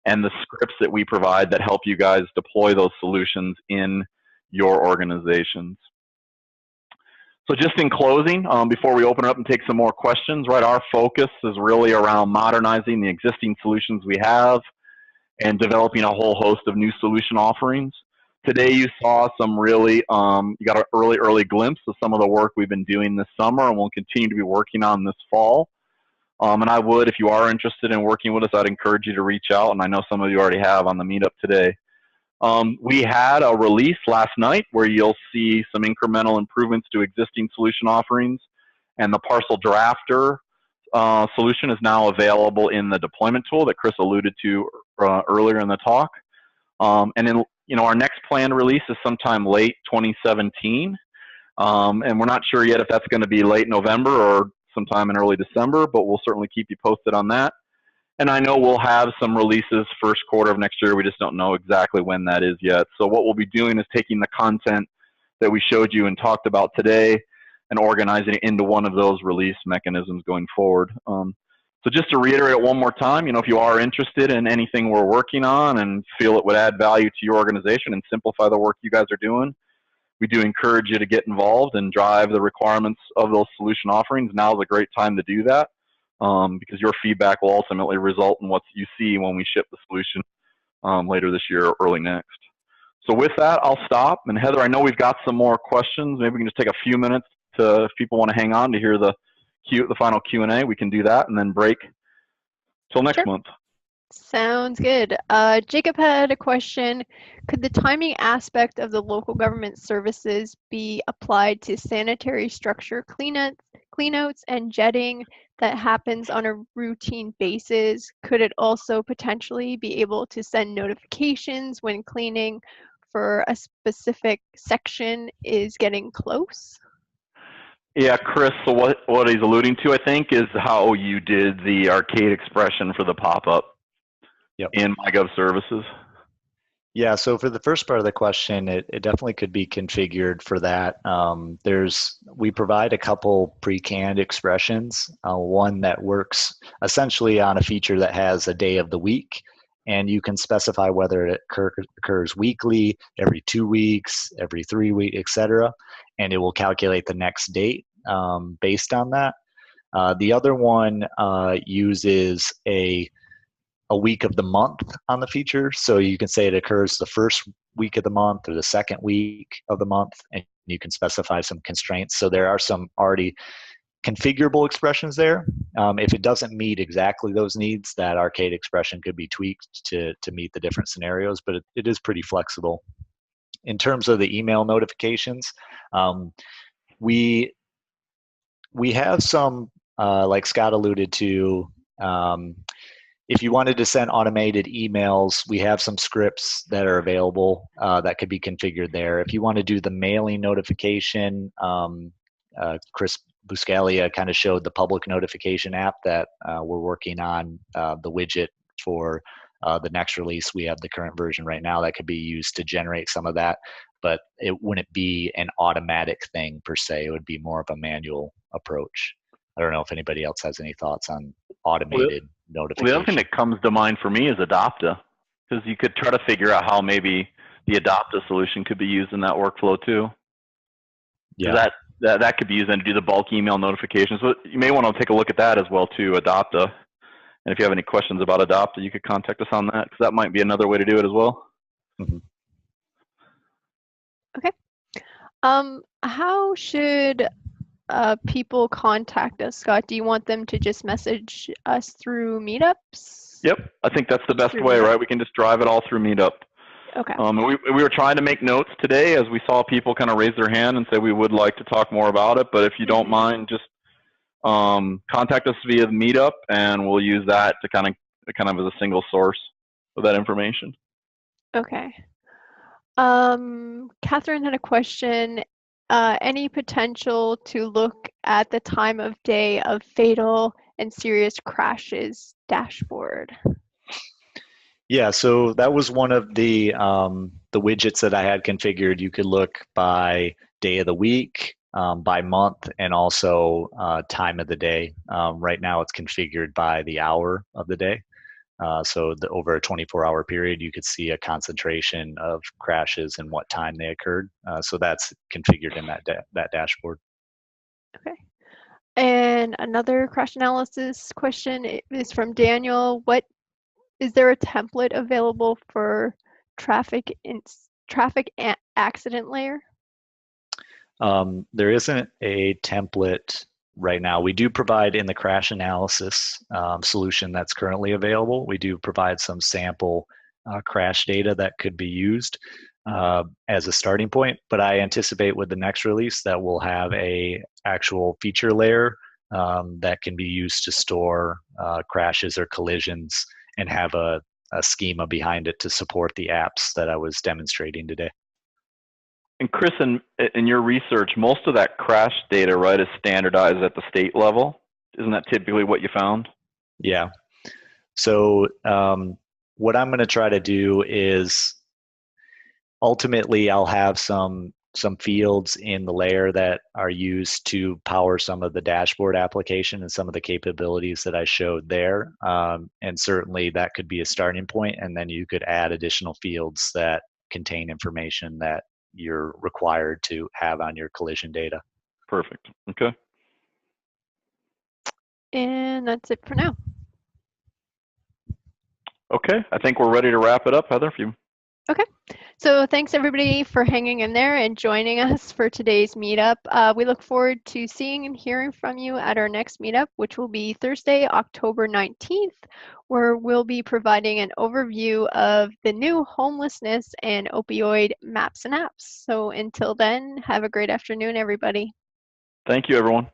and the scripts that we provide that help you guys deploy those solutions in your organizations. So just in closing, before we open up and take some more questions, right, our focus is really around modernizing the existing solutions we have and developing a whole host of new solution offerings. Today you saw some really, you got an early glimpse of some of the work we've been doing this summer and we'll continue to be working on this fall. And I would, if you are interested in working with us, I'd encourage you to reach out, and I know some of you already have on the meetup today. We had a release last night where you'll see some incremental improvements to existing solution offerings, and the Parcel Drafter solution is now available in the deployment tool that Chris alluded to earlier in the talk. And then, our next planned release is sometime late 2017, and we're not sure yet if that's going to be late November or sometime in early December, but we'll certainly keep you posted on that. And I know we'll have some releases first quarter of next year. We just don't know exactly when that is yet. So what we'll be doing is taking the content that we showed you and talked about today and organizing it into one of those release mechanisms going forward. So just to reiterate one more time, if you are interested in anything we're working on and feel it would add value to your organization and simplify the work you guys are doing, we do encourage you to get involved and drive the requirements of those solution offerings. Now is a great time to do that. Because your feedback will ultimately result in what you see when we ship the solution later this year or early next. So with that, I'll stop. And Heather, I know we've got some more questions. Maybe we can just take a few minutes if people want to hang on to hear the final Q&A, we can do that and then break till next month. Sounds good. Jacob had a question. Could the timing aspect of the local government services be applied to sanitary structure cleanouts and jetting that happens on a routine basis? Could it also potentially be able to send notifications when cleaning for a specific section is getting close? Yeah, Chris, so what he's alluding to, I think, is how you did the arcade expression for the pop-up in MyGov services. Yeah, so for the first part of the question, it definitely could be configured for that. We provide a couple pre-canned expressions, one that works essentially on a feature that has a day of the week, and you can specify whether it occurs weekly, every 2 weeks, every 3 weeks, etc., and it will calculate the next date based on that. The other one uses a week of the month on the feature. So you can say it occurs the first week of the month or the second week of the month, and you can specify some constraints. So there are some already configurable expressions there. If it doesn't meet exactly those needs, that arcade expression could be tweaked to meet the different scenarios, but it is pretty flexible. In terms of the email notifications, we have some, like Scott alluded to, if you wanted to send automated emails, we have some scripts that are available that could be configured there. If you want to do the mailing notification, Chris Buscalia kind of showed the public notification app that we're working on, the widget for the next release. We have the current version right now that could be used to generate some of that, but it wouldn't be an automatic thing per se. It would be more of a manual approach. I don't know if anybody else has any thoughts on automated notification. The other thing that comes to mind for me is Adopta, because you could try to figure out how maybe the Adopta solution could be used in that workflow too. Yeah. That could be used then to do the bulk email notifications. So you may want to take a look at that as well too, Adopta. And if you have any questions about Adopta, you could contact us on that, because that might be another way to do it as well. Mm-hmm. Okay. How should people contact us, Scott? Do you want them to just message us through meetups? Yep, I think that's the best way, right? We can just drive it all through Meetup. Okay. We were trying to make notes today as we saw people kind of raise their hand and say we would like to talk more about it, but if you don't mind just contact us via the meetup, and we'll use that to kind of as a single source of that information. Okay. Catherine had a question. Any potential to look at the time of day of fatal and serious crashes dashboard? Yeah, so that was one of the widgets that I had configured. You could look by day of the week, by month, and also time of the day. Right now it's configured by the hour of the day. So over a 24-hour period, you could see a concentration of crashes and what time they occurred. So that's configured in that dashboard. Okay. And another crash analysis question is from Daniel. Is there a template available for traffic accident layer? There isn't a template right now. We do provide in the crash analysis solution that's currently available. We do provide some sample crash data that could be used as a starting point, but I anticipate with the next release that we'll have a actual feature layer that can be used to store crashes or collisions and have a schema behind it to support the apps that I was demonstrating today. And Chris, in your research, most of that crash data, right, is standardized at the state level. Isn't that typically what you found? Yeah. So what I'm going to try to do is ultimately I'll have some fields in the layer that are used to power some of the dashboard application and some of the capabilities that I showed there. And certainly that could be a starting point, and then you could add additional fields that contain information that you're required to have on your collision data. Perfect. Okay. And that's it for now. Okay, I think we're ready to wrap it up, Heather. If you... Okay, so thanks everybody for hanging in there and joining us for today's meetup. We look forward to seeing and hearing from you at our next meetup, which will be Thursday, October 19th, where we'll be providing an overview of the new homelessness and opioid maps and apps. So until then, have a great afternoon, everybody. Thank you, everyone.